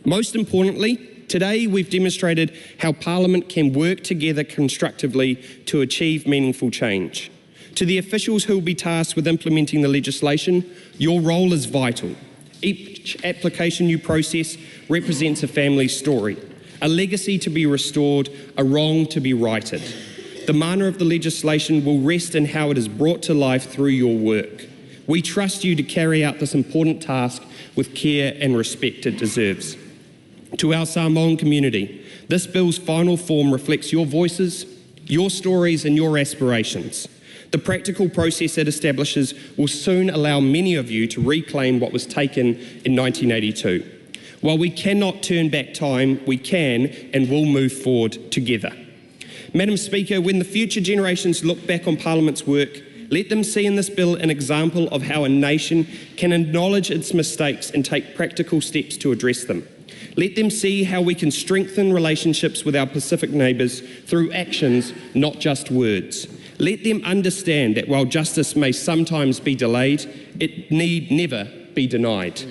Most importantly, today we've demonstrated how Parliament can work together constructively to achieve meaningful change. To the officials who will be tasked with implementing the legislation, your role is vital. Each application you process represents a family's story, a legacy to be restored, a wrong to be righted. The manner of the legislation will rest in how it is brought to life through your work. We trust you to carry out this important task with care and respect it deserves. To our Samoan community, this bill's final form reflects your voices, your stories and your aspirations. The practical process it establishes will soon allow many of you to reclaim what was taken in 1982. While we cannot turn back time, we can and will move forward together. Madam Speaker, when the future generations look back on Parliament's work, let them see in this bill an example of how a nation can acknowledge its mistakes and take practical steps to address them. Let them see how we can strengthen relationships with our Pacific neighbours through actions, not just words. Let them understand that while justice may sometimes be delayed, it need never be denied.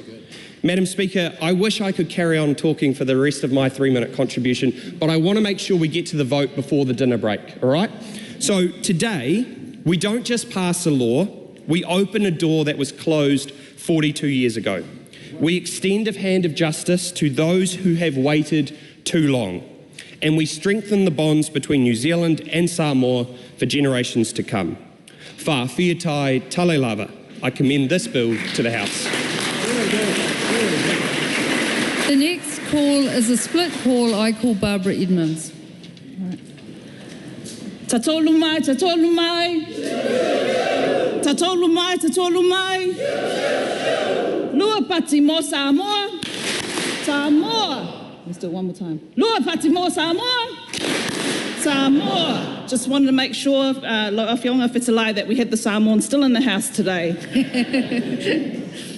Madam Speaker, I wish I could carry on talking for the rest of my 3-minute contribution, but I want to make sure we get to the vote before the dinner break, all right? So today, we don't just pass a law, we open a door that was closed 42 years ago. We extend a hand of justice to those who have waited too long, and we strengthen the bonds between New Zealand and Samoa for generations to come. Wha whiatai tale lava. I commend this bill to the House.
The next call is a split call. I call Barbara Edmonds.
Tatolu mai, tatolu mai. Tatolu mai, tatolu mai. Lua pati mo Samoa. Samoa. Let's do it one more time. Lua pati mo Samoa. Samoa. Just wanted to make sure, Lo'awhionga Whetalai, that we had the Samoans still in the House today.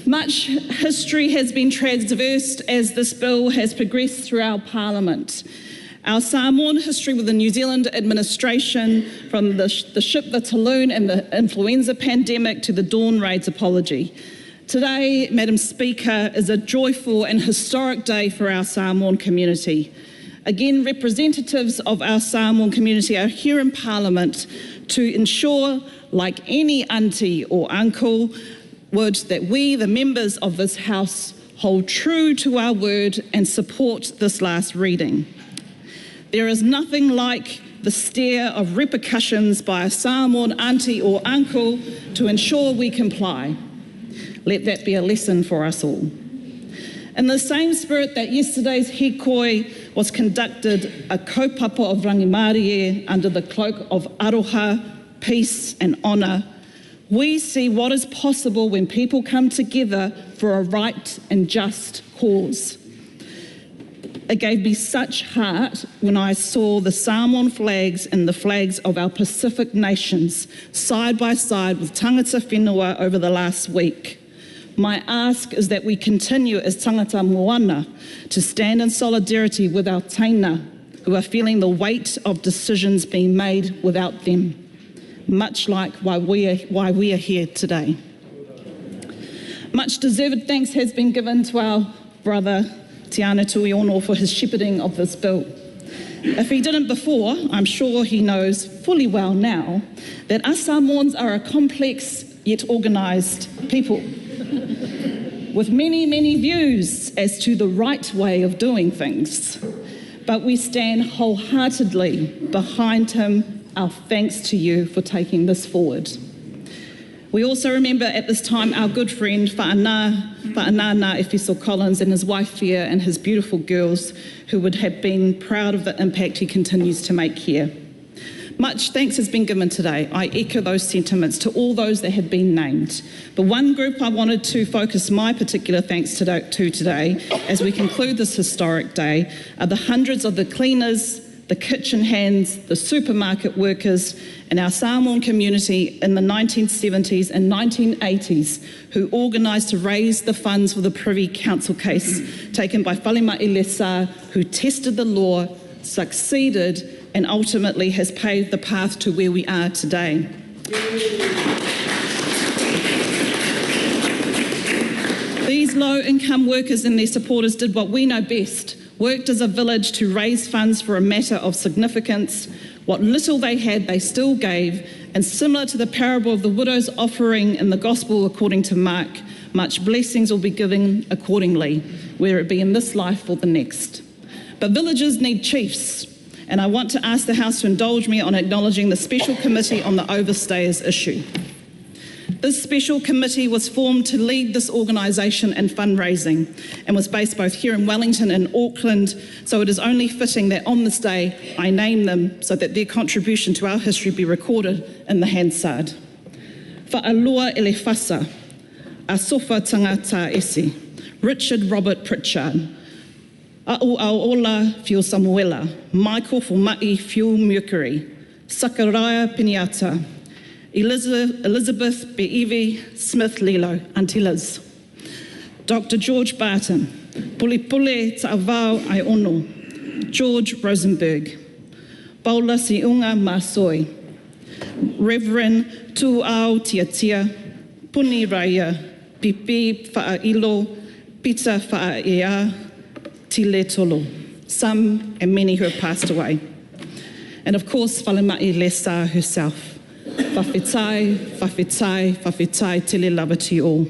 Much history has been traversed as this bill has progressed through our Parliament. Our Samoan history with the New Zealand administration, from the ship, the Talloon and the influenza pandemic to the Dawn Raid's apology. Today, Madam Speaker, is a joyful and historic day for our Samoan community.
Again, representatives of our Samoan community are here in Parliament to ensure, like any auntie or uncle would, that we, the members of this House, hold true to our word and support this last reading. There is nothing like the stare of repercussions by a Samoan auntie or uncle to ensure we comply. Let that be a lesson for us all. In the same spirit that yesterday's hikoi was conducted, a kaupapa of Rangimarie under the cloak of aroha, peace and honour, we see what is possible when people come together for a right and just cause. It gave me such heart when I saw the Samoan flags and the flags of our Pacific nations side by side with tangata whenua over the last week. My ask is that we continue as tangata moana to stand in solidarity with our taina who are feeling the weight of decisions being made without them, much like why we are here today. Much deserved thanks has been given to our brother Te Ana Tūlafono for his shepherding of this bill. If he didn't before, I'm sure he knows fully well now that us Samoans are a complex yet organised people with many, many views as to the right way of doing things. But we stand wholeheartedly behind him. Our thanks to you for taking this forward. We also remember at this time our good friend Whaanana Efeso Collins and his wife Fia and his beautiful girls who would have been proud of the impact he continues to make here. Much thanks has been given today. I echo those sentiments to all those that have been named. But one group I wanted to focus my particular thanks to today as we conclude this historic day are the hundreds of the cleaners, the kitchen hands, the supermarket workers in our Samoan community in the 1970s and 1980s who organised to raise the funds for the Privy Council case taken by Whalemai Lesa, who tested the law, succeeded and ultimately has paved the path to where we are today. These low-income workers and their supporters did what we know best, worked as a village to raise funds for a matter of significance. What little they had, they still gave, and similar to the parable of the widow's offering in the Gospel according to Mark, much blessings will be given accordingly, whether it be in this life or the next. But villages need chiefs, and I want to ask the House to indulge me on acknowledging the Special Committee on the Overstayers issue. This special committee was formed to lead this organisation in fundraising and was based both here in Wellington and Auckland, so it is only fitting that on this day I name them so that their contribution to our history be recorded in the Hansard. Whaalua Elefasa, Asofa Tangata Esi, Richard Robert Pritchard, A'u Aola Fiu Samuela, Michael Fumai Fiu Mercury, Sakaraya Piniata, Elizabeth Beevi Smith Lilo, Auntie Liz, Dr. George Barton, Pulipule Ta'avau Aiono, George Rosenberg, Paula Siunga Masoi, Reverend Tu'au Tiatia, Puni Raya, Pipi Fa'ailo, Pita Fa'aea, Tile Tolo, some and many who have passed away. And of course, Whalemai Lesa herself. Whawhetai, whawhetai, whawhetai, tele lava to you all.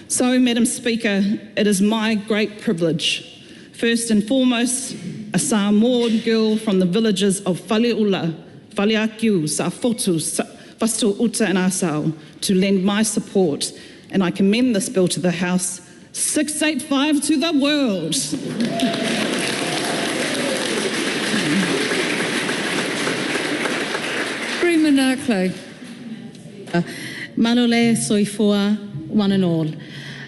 So, Madam Speaker, it is my great privilege, first and foremost, a Samoan girl from the villages of Whaleula, Whaleakiu, Sa'afotu, Fastu Uta and Asau, to lend my support, and I commend this bill to the House. 685 to the world.
Malole soifua, one and all.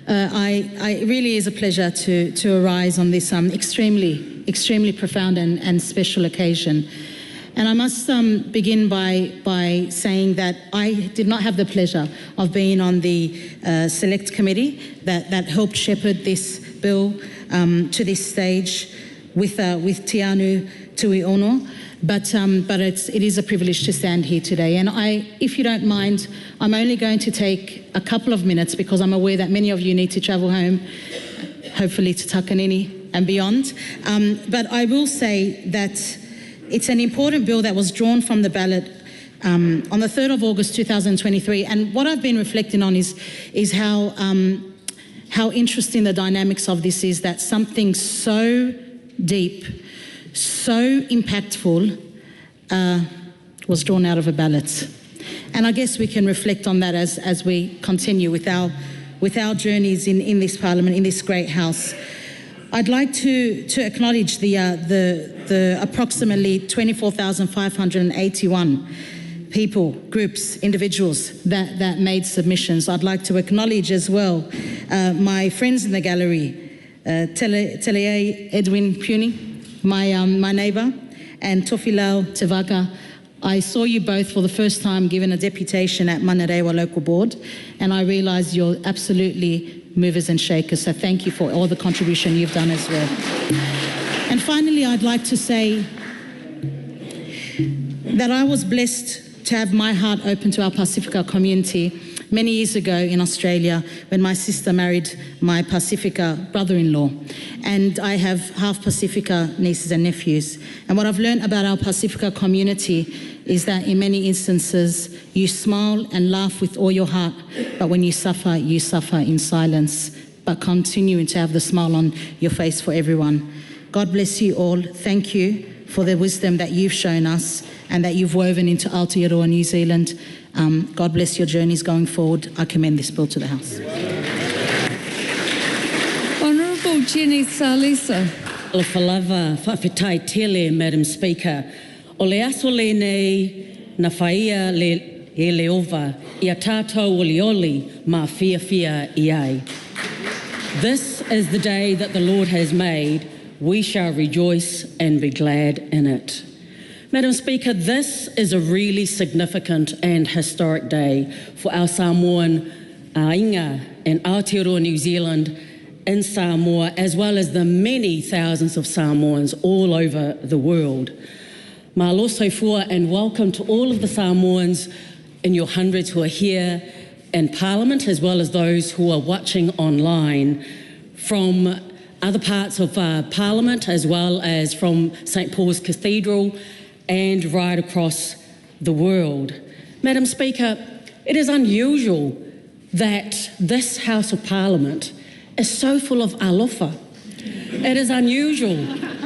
It really is a pleasure to arise on this extremely profound and special occasion. And I must begin by saying that I did not have the pleasure of being on the select committee that helped shepherd this bill to this stage with Te Anu Tūlafono. But it is a privilege to stand here today. And if you don't mind, I'm only going to take a couple of minutes because I'm aware that many of you need to travel home, hopefully to Takanini. and beyond. But I will say that it's an important bill that was drawn from the ballot on the 3rd of August 2023. And what I've been reflecting on is how interesting the dynamics of this is, that something so deep, so impactful was drawn out of a ballot. And I guess we can reflect on that as we continue with our journeys in this Parliament, in this great House. I'd like to acknowledge the approximately 24,581 people, groups, individuals that made submissions. I'd like to acknowledge as well my friends in the gallery, Telea Edwin Puny, my neighbour, and Tofilau Tevaka. I saw you both for the first time given a deputation at Manarewa Local Board, and I realise you're absolutely movers and shakers, so thank you for all the contribution you've done as well. And finally, I'd like to say that I was blessed to have my heart open to our Pacifica community many years ago in Australia when my sister married my Pacifica brother-in-law. And I have half Pacifica nieces and nephews. And what I've learned about our Pacifica community is that in many instances, you smile and laugh with all your heart, but when you suffer in silence, but continuing to have the smile on your face for everyone. God bless you all. Thank you for the wisdom that you've shown us and that you've woven into Aotearoa New Zealand. God bless your journeys going forward. I commend this bill to the House.
Honourable Jenny Salisa.
O whalava whawhetai tele, Madam Speaker. O le aso le nei na whaia le ova I a tātou olioli ma fia I ai. This is the day that the Lord has made. We shall rejoice and be glad in it. Madam Speaker, this is a really significant and historic day for our Samoan inga and Aotearoa New Zealand in Samoa, as well as the many thousands of Samoans all over the world. Mahalo fua, and welcome to all of the Samoans in your hundreds who are here in Parliament, as well as those who are watching online from other parts of Parliament, as well as from St Paul's Cathedral and right across the world. Madam Speaker, it is unusual that this House of Parliament is so full of alofa. It is unusual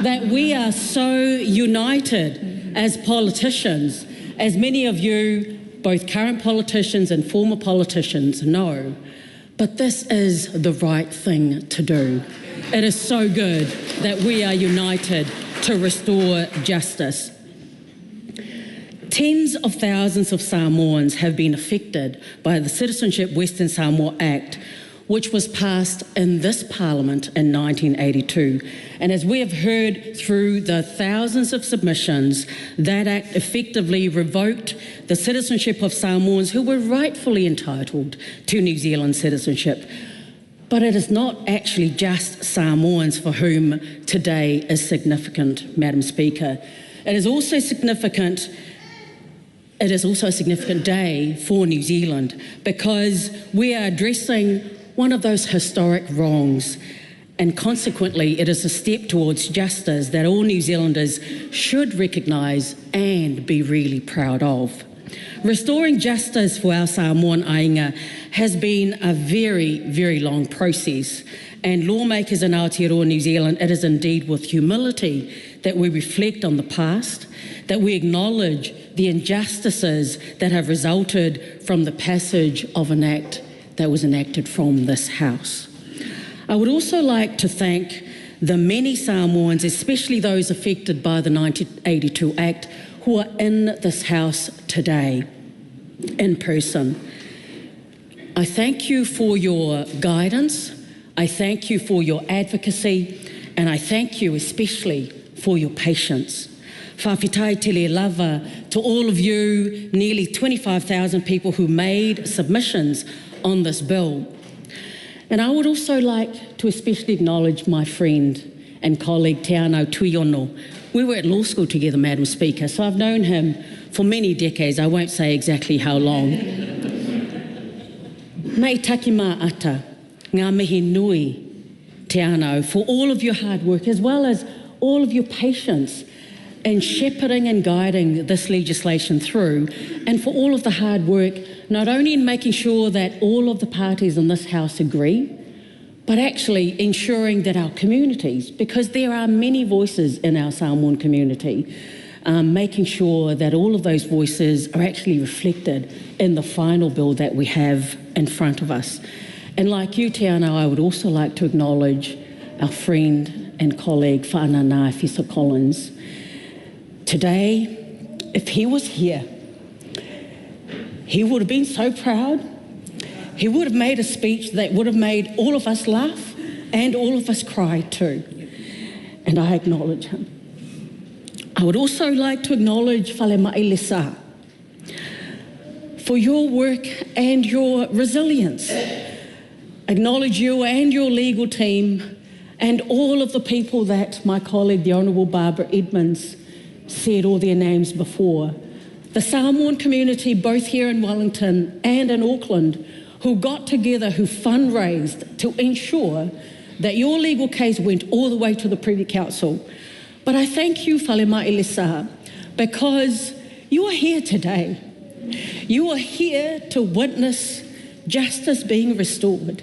that we are so united as politicians, as many of you, both current politicians and former politicians, know. But this is the right thing to do. It is so good that we are united to restore justice. Tens of thousands of Samoans have been affected by the Citizenship Western Samoa Act, which was passed in this Parliament in 1982. And as we have heard through the thousands of submissions, that Act effectively revoked the citizenship of Samoans who were rightfully entitled to New Zealand citizenship. But it is not actually just Samoans for whom today is significant, Madam Speaker. It is also a significant day for New Zealand because we are addressing one of those historic wrongs, and consequently it is a step towards justice that all New Zealanders should recognise and be really proud of. Restoring justice for our Samoan ainga has been a very, very long process, and lawmakers in Aotearoa New Zealand, it is indeed with humility that we reflect on the past, that we acknowledge the injustices that have resulted from the passage of an act that was enacted from this House. I would also like to thank the many Samoans, especially those affected by the 1982 Act, who are in this House today, in person. I thank you for your guidance, I thank you for your advocacy, and I thank you especially for your patience. Whawhetai tele lava to all of you, nearly 25,000 people who made submissions on this bill. And I would also like to especially acknowledge my friend and colleague Te Anau Tuiono. We were at law school together, Madam Speaker, so I've known him for many decades. I won't say exactly how long. Mei taki mā ata, ngā mihi nui, te anau, for all of your hard work, as well as all of your patience in shepherding and guiding this legislation through, and for all of the hard work, not only in making sure that all of the parties in this House agree, but actually ensuring that our communities, because there are many voices in our Samoan community, making sure that all of those voices are actually reflected in the final bill that we have in front of us. And like you, te anau, I would also like to acknowledge our friend and colleague, Whanana Fisa Collins. Today, if he was here, he would have been so proud. He would have made a speech that would have made all of us laugh and all of us cry too. And I acknowledge him. I would also like to acknowledge Fale Ma'ilisa for your work and your resilience. Acknowledge you and your legal team and all of the people that my colleague, the Honourable Barbara Edmonds, said all their names before. The Samoan community, both here in Wellington and in Auckland, who got together, who fundraised to ensure that your legal case went all the way to the Privy Council. But I thank you, Fale Ma'ilisa, because you are here today. You are here to witness justice being restored.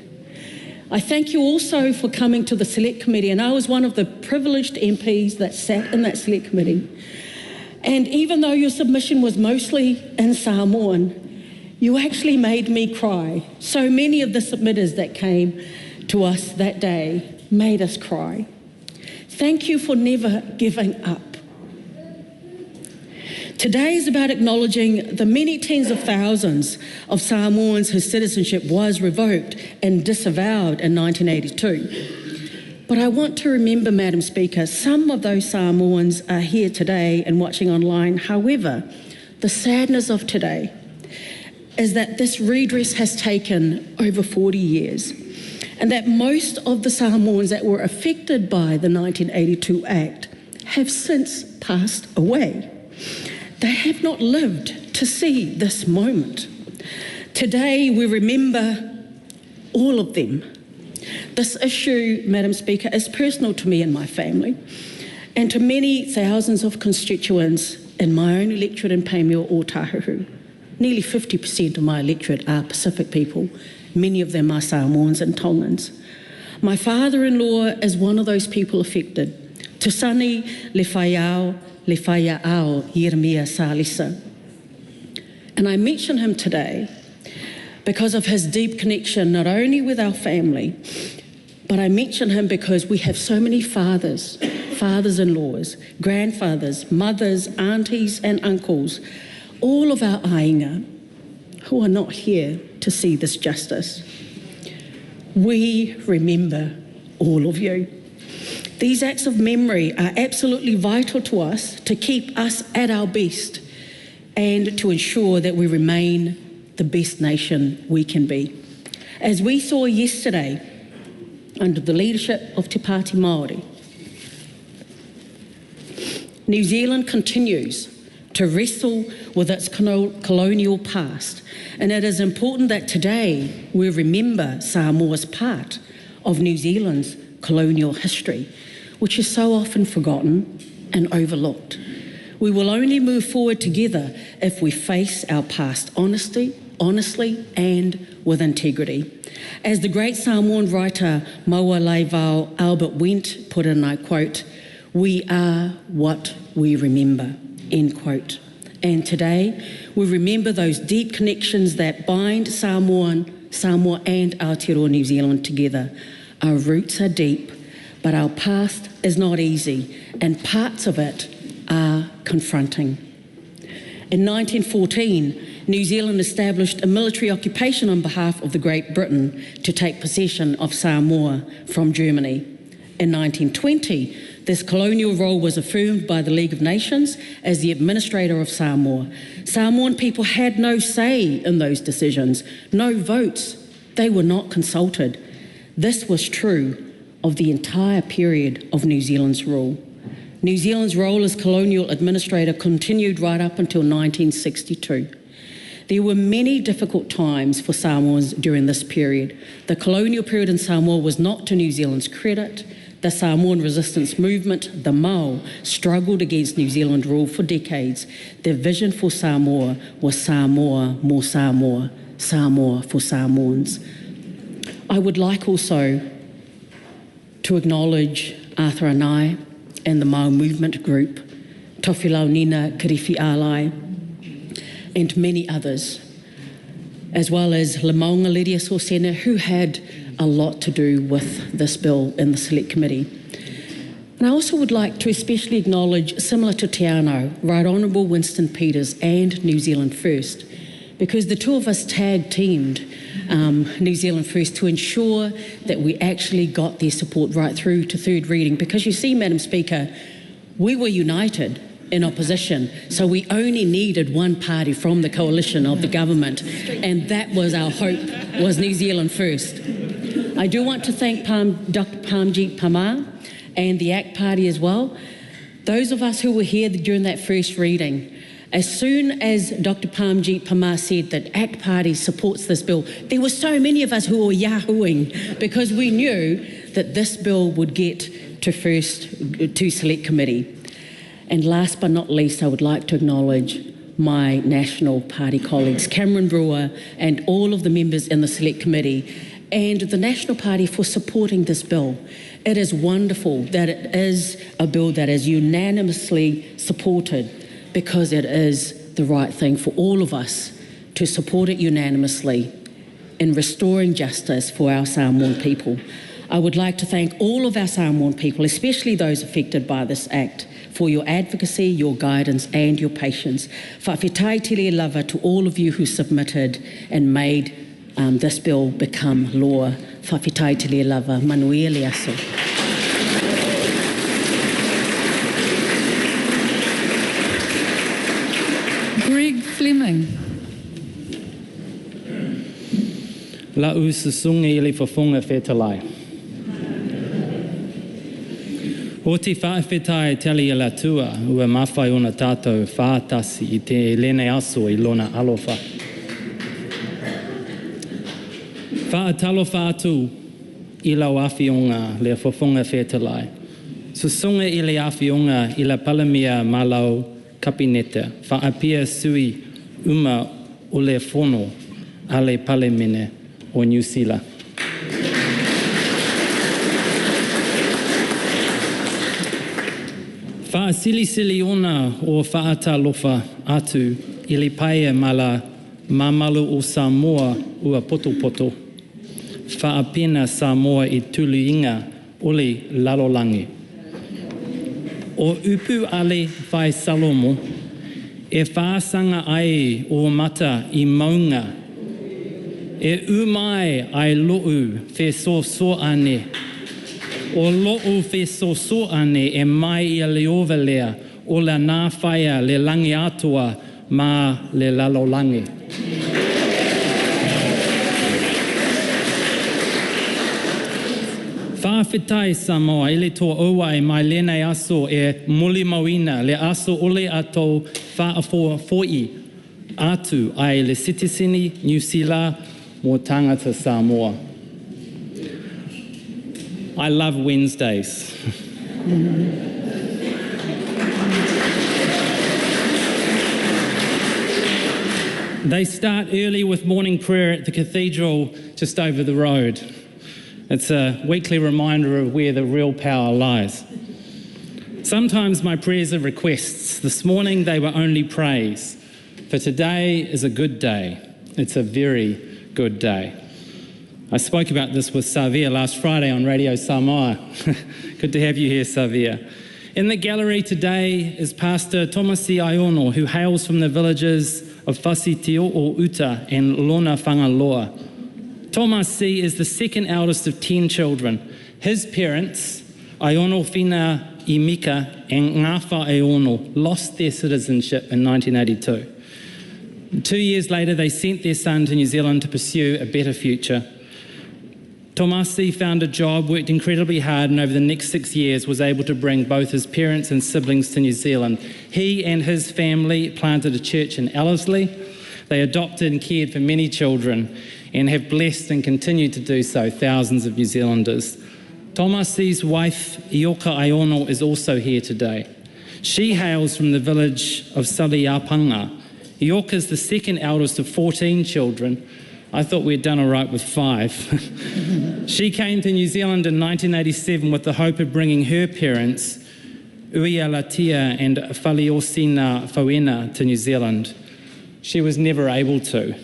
I thank you also for coming to the Select Committee, and I was one of the privileged MPs that sat in that Select Committee. And even though your submission was mostly in Samoan, you actually made me cry. So many of the submitters that came to us that day made us cry. Thank you for never giving up. Today is about acknowledging the many tens of thousands of Samoans whose citizenship was revoked and disavowed in 1982. But I want to remember, Madam Speaker, some of those Samoans are here today and watching online. However, the sadness of today is that this redress has taken over 40 years, and that most of the Samoans that were affected by the 1982 Act have since passed away. They have not lived to see this moment. Today we remember all of them. This issue, Madam Speaker, is personal to me and my family, and to many thousands of constituents in my own electorate in Paemio or Tahuhu. Nearly 50% of my electorate are Pacific people. Many of them are Samoans and Tongans. My father-in-law is one of those people affected. Tusani le whaiao Yeremia Salisa. And I mention him today because of his deep connection, not only with our family, but I mention him because we have so many fathers, fathers-in-laws, grandfathers, mothers, aunties and uncles, all of our ainga who are not here to see this justice. We remember all of you. These acts of memory are absolutely vital to us to keep us at our best and to ensure that we remain the best nation we can be. As we saw yesterday, under the leadership of Te Pāti Māori, New Zealand continues to wrestle with its colonial past, and it is important that today we remember Samoa's part of New Zealand's colonial history, which is so often forgotten and overlooked. We will only move forward together if we face our past honestly and with integrity. As the great Samoan writer Maua Laivao Albert Wendt put in, I quote, "We are what we remember," end quote. And today we remember those deep connections that bind Samoa and Aotearoa New Zealand together. Our roots are deep, but our past is not easy, and parts of it are confronting. In 1914, New Zealand established a military occupation on behalf of the Great Britain to take possession of Samoa from Germany. In 1920, this colonial role was affirmed by the League of Nations as the administrator of Samoa. Samoan people had no say in those decisions, no votes. They were not consulted. This was true of the entire period of New Zealand's rule. New Zealand's role as colonial administrator continued right up until 1962. There were many difficult times for Samoans during this period. The colonial period in Samoa was not to New Zealand's credit. The Samoan resistance movement, the Mau, struggled against New Zealand rule for decades. Their vision for Samoa was Samoa, more Samoa, Samoa for Samoans. I would like also to acknowledge Arthur Anai and the Mau movement group, Tawhilau Nina Kiriwhi Alai, and many others, as well as Le Maunga Lydia Sosena, who had a lot to do with this bill in the Select Committee. And I also would like to especially acknowledge, similar to Te Anau, Right Honourable Winston Peters and New Zealand First, because the two of us tag-teamed New Zealand First to ensure that we actually got their support right through to third reading. Because you see, Madam Speaker, we were united in opposition, so we only needed one party from the coalition of the government, and that was our hope, was New Zealand First. I do want to thank Dr. Parmjit Pamar and the ACT Party as well. Those of us who were here during that first reading, as soon as Dr. Parmjit Pamar said that ACT Party supports this bill, there were so many of us who were yahooing because we knew that this bill would get to Select Committee. And last but not least, I would like to acknowledge my National Party colleagues, Cameron Brewer and all of the members in the Select Committee, and the National Party for supporting this bill. It is wonderful that it is a bill that is unanimously supported, because it is the right thing for all of us to support it unanimously in restoring justice for our Samoan people. I would like to thank all of our Samoan people, especially those affected by this act, for your advocacy, your guidance and your patience. Whawhetai tele lava to all of you who submitted and made this bill become law. Whawhetai tele lava. Manuia le aso.
Greg Fleming.
La ususunga ili whafunga whetalai. O te whaawhetai tali i la tua, ua mawhai ona tātou whātasi i te lene aso i lona alofa. Whaatalofa atu i lau awhionga le whafunga whetalai. Susunga i le awhionga i la palamia malau kapineta, whaapia sui uma o le whono a le palemene o New Zealand. Whaasili ona o whaatalofa atu i le paia mala mamalu o Samoa ua poto. Whaapena Samoa i tuluinga o le lalolangi. O upu ale whai Salomo, e whaasanga ai o mata i maunga. E umai ai lo'u whe so ane. O lo'u whe so ane e mai i a leova lea o la nā whaia le langi atua mā le lalolangi. Whawhetai Samoa, ele tō aua e mai lenei aso e muli mawina, le aso ole atou whaafoa fo'i atu ai le Citizenship, New Zealand, mō tangata Samoa. I love Wednesdays. They start early with morning prayer at the cathedral just over the road. It's a weekly reminder of where the real power lies. Sometimes my prayers are requests. This morning they were only praise. For today is a good day. It's a very good day. I spoke about this with Savia last Friday on Radio Sāmoa. Good to have you here, Savia. In the gallery today is Pastor Tomasi Aiono, who hails from the villages of Whasitio o Uta and Lona Whangaloa. Tomasi is the second eldest of 10 children. His parents, Aiono Whina I Mika and Ngāwha Aiono, lost their citizenship in 1982. 2 years later, they sent their son to New Zealand to pursue a better future. Tomasi found a job, worked incredibly hard, and over the next 6 years was able to bring both his parents and siblings to New Zealand. He and his family planted a church in Ellerslie. They adopted and cared for many children and have blessed and continue to do so thousands of New Zealanders. Tomasi's wife, Ioka Aiono, is also here today. She hails from the village of Saliapanga. Ioka is the second eldest of 14 children. I thought we'd done all right with 5. She came to New Zealand in 1987 with the hope of bringing her parents, Uialatia and Faliosina Fauena, to New Zealand. She was never able to.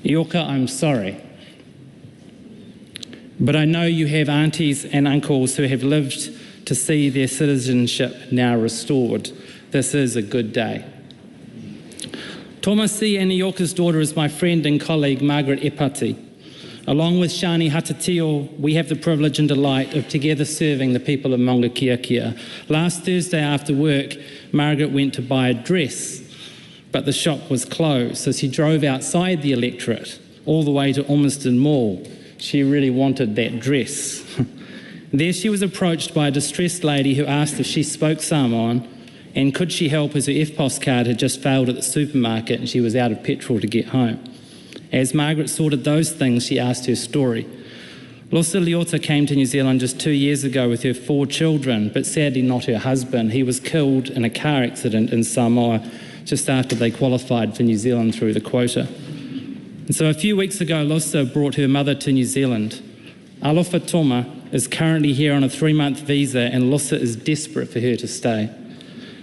Ioka, I'm sorry. But I know you have aunties and uncles who have lived to see their citizenship now restored. This is a good day. Tomasi and Ioka's daughter is my friend and colleague, Margaret Epati. Along with Shani Hatatio, we have the privilege and delight of together serving the people of Maungakiakia. Last Thursday after work, Margaret went to buy a dress, but the shop was closed, so she drove outside the electorate all the way to Ormiston Mall. She really wanted that dress. There she was approached by a distressed lady who asked if she spoke Samoan and could she help as her EFTPOS card had just failed at the supermarket and she was out of petrol to get home. As Margaret sorted those things, she asked her story. Losa Liota came to New Zealand just 2 years ago with her 4 children, but sadly not her husband. He was killed in a car accident in Sāmoa just after they qualified for New Zealand through the quota. And so a few weeks ago, Losa brought her mother to New Zealand. Alofa Toma is currently here on a 3-month visa and Losa is desperate for her to stay,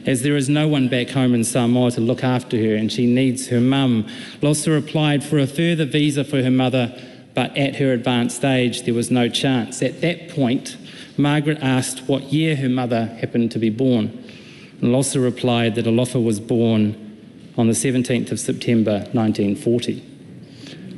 as there is no one back home in Samoa to look after her and she needs her mum. Losa applied for a further visa for her mother, but at her advanced age there was no chance. At that point, Margaret asked what year her mother happened to be born. And Losa replied that Alofa was born on the 17th of September 1940.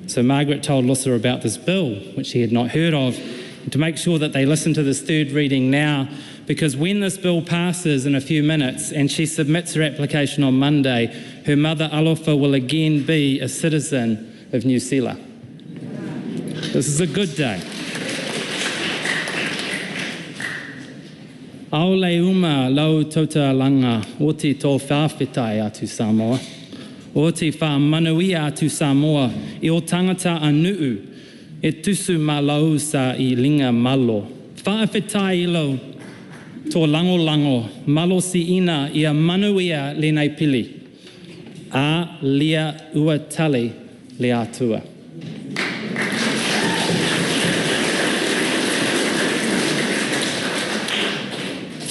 So Margaret told Losa about this bill, which she had not heard of, and to make sure that they listen to this third reading now, because when this bill passes in a few minutes and she submits her application on Monday, her mother Alofa will again be a citizen of New Zealand. This is a good day. Aole uma lau tota langa, oti tō whawhetai atu Samoa. O te whamanuia atu Samoa, I o tangata anuu, e tusu malau sa I linga malo. Whawhetai ilo, tō lango, malo si ina I a manuia le nei pili. A lia ua tali le atua.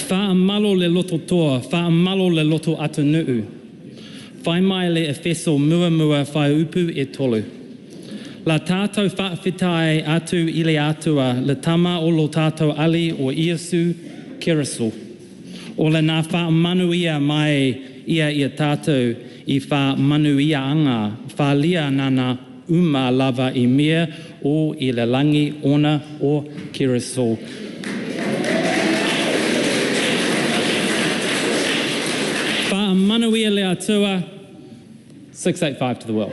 Whaamalo le loto toa, whaamalo le loto atunuu. Whai mai le e wheso mua whai upu e tolu. La tātou whaawhitai atu I le atua, le tama o lo tātou ali o Iesu Kiriso. O le nā whaamanuia mai ia I a tātou I whaamanuia anga, whaalia nana uma lava I mea o I le langi ona o Kiriso. Whaamanuia le atua, 685 to the world.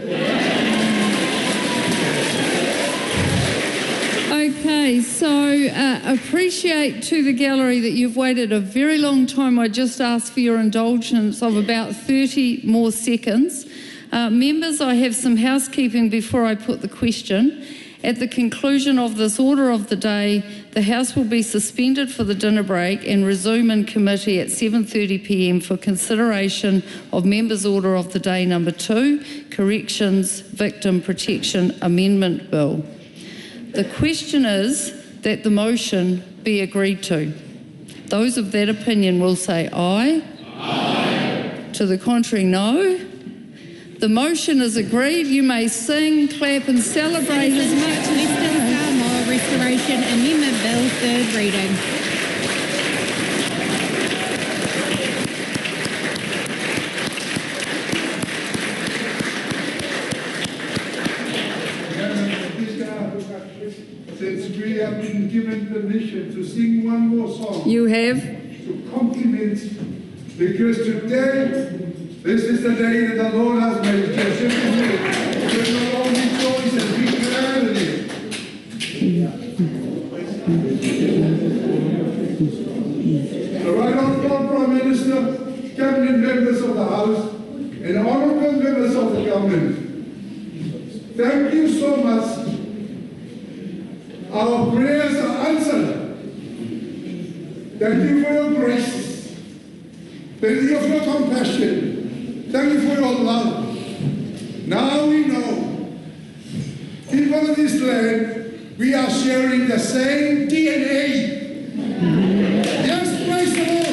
Okay, so appreciate to the gallery that you've waited a very long time. I just asked for your indulgence of about 30 more seconds. Members, I have some housekeeping before I put the question. At the conclusion of this order of the day, the House will be suspended for the dinner break and resume in committee at 7:30 p.m. for consideration of Members' Order of the Day number 2, Corrections Victim Protection Amendment Bill. The question is that the motion be agreed to. Those of that opinion will say aye. Aye. To the contrary, no. The motion is agreed. You may sing, clap and celebrate as much as
Western Samoa Restoration Amendment Bill, third reading.
Since we have been given permission to sing one more song.
You have?
To compliment, because today, this is the day that the Lord has made. There's not only choice and be glad in it. Right on, Prime Minister, cabinet members of the House, and honourable members of the government, thank you so much. Our prayers are answered. Thank you for your grace. Thank you for your compassion. Thank you for your love. Now we know, people of this land, we are sharing the same DNA. Yes, praise the Lord.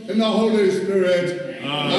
And the Holy Spirit. Amen.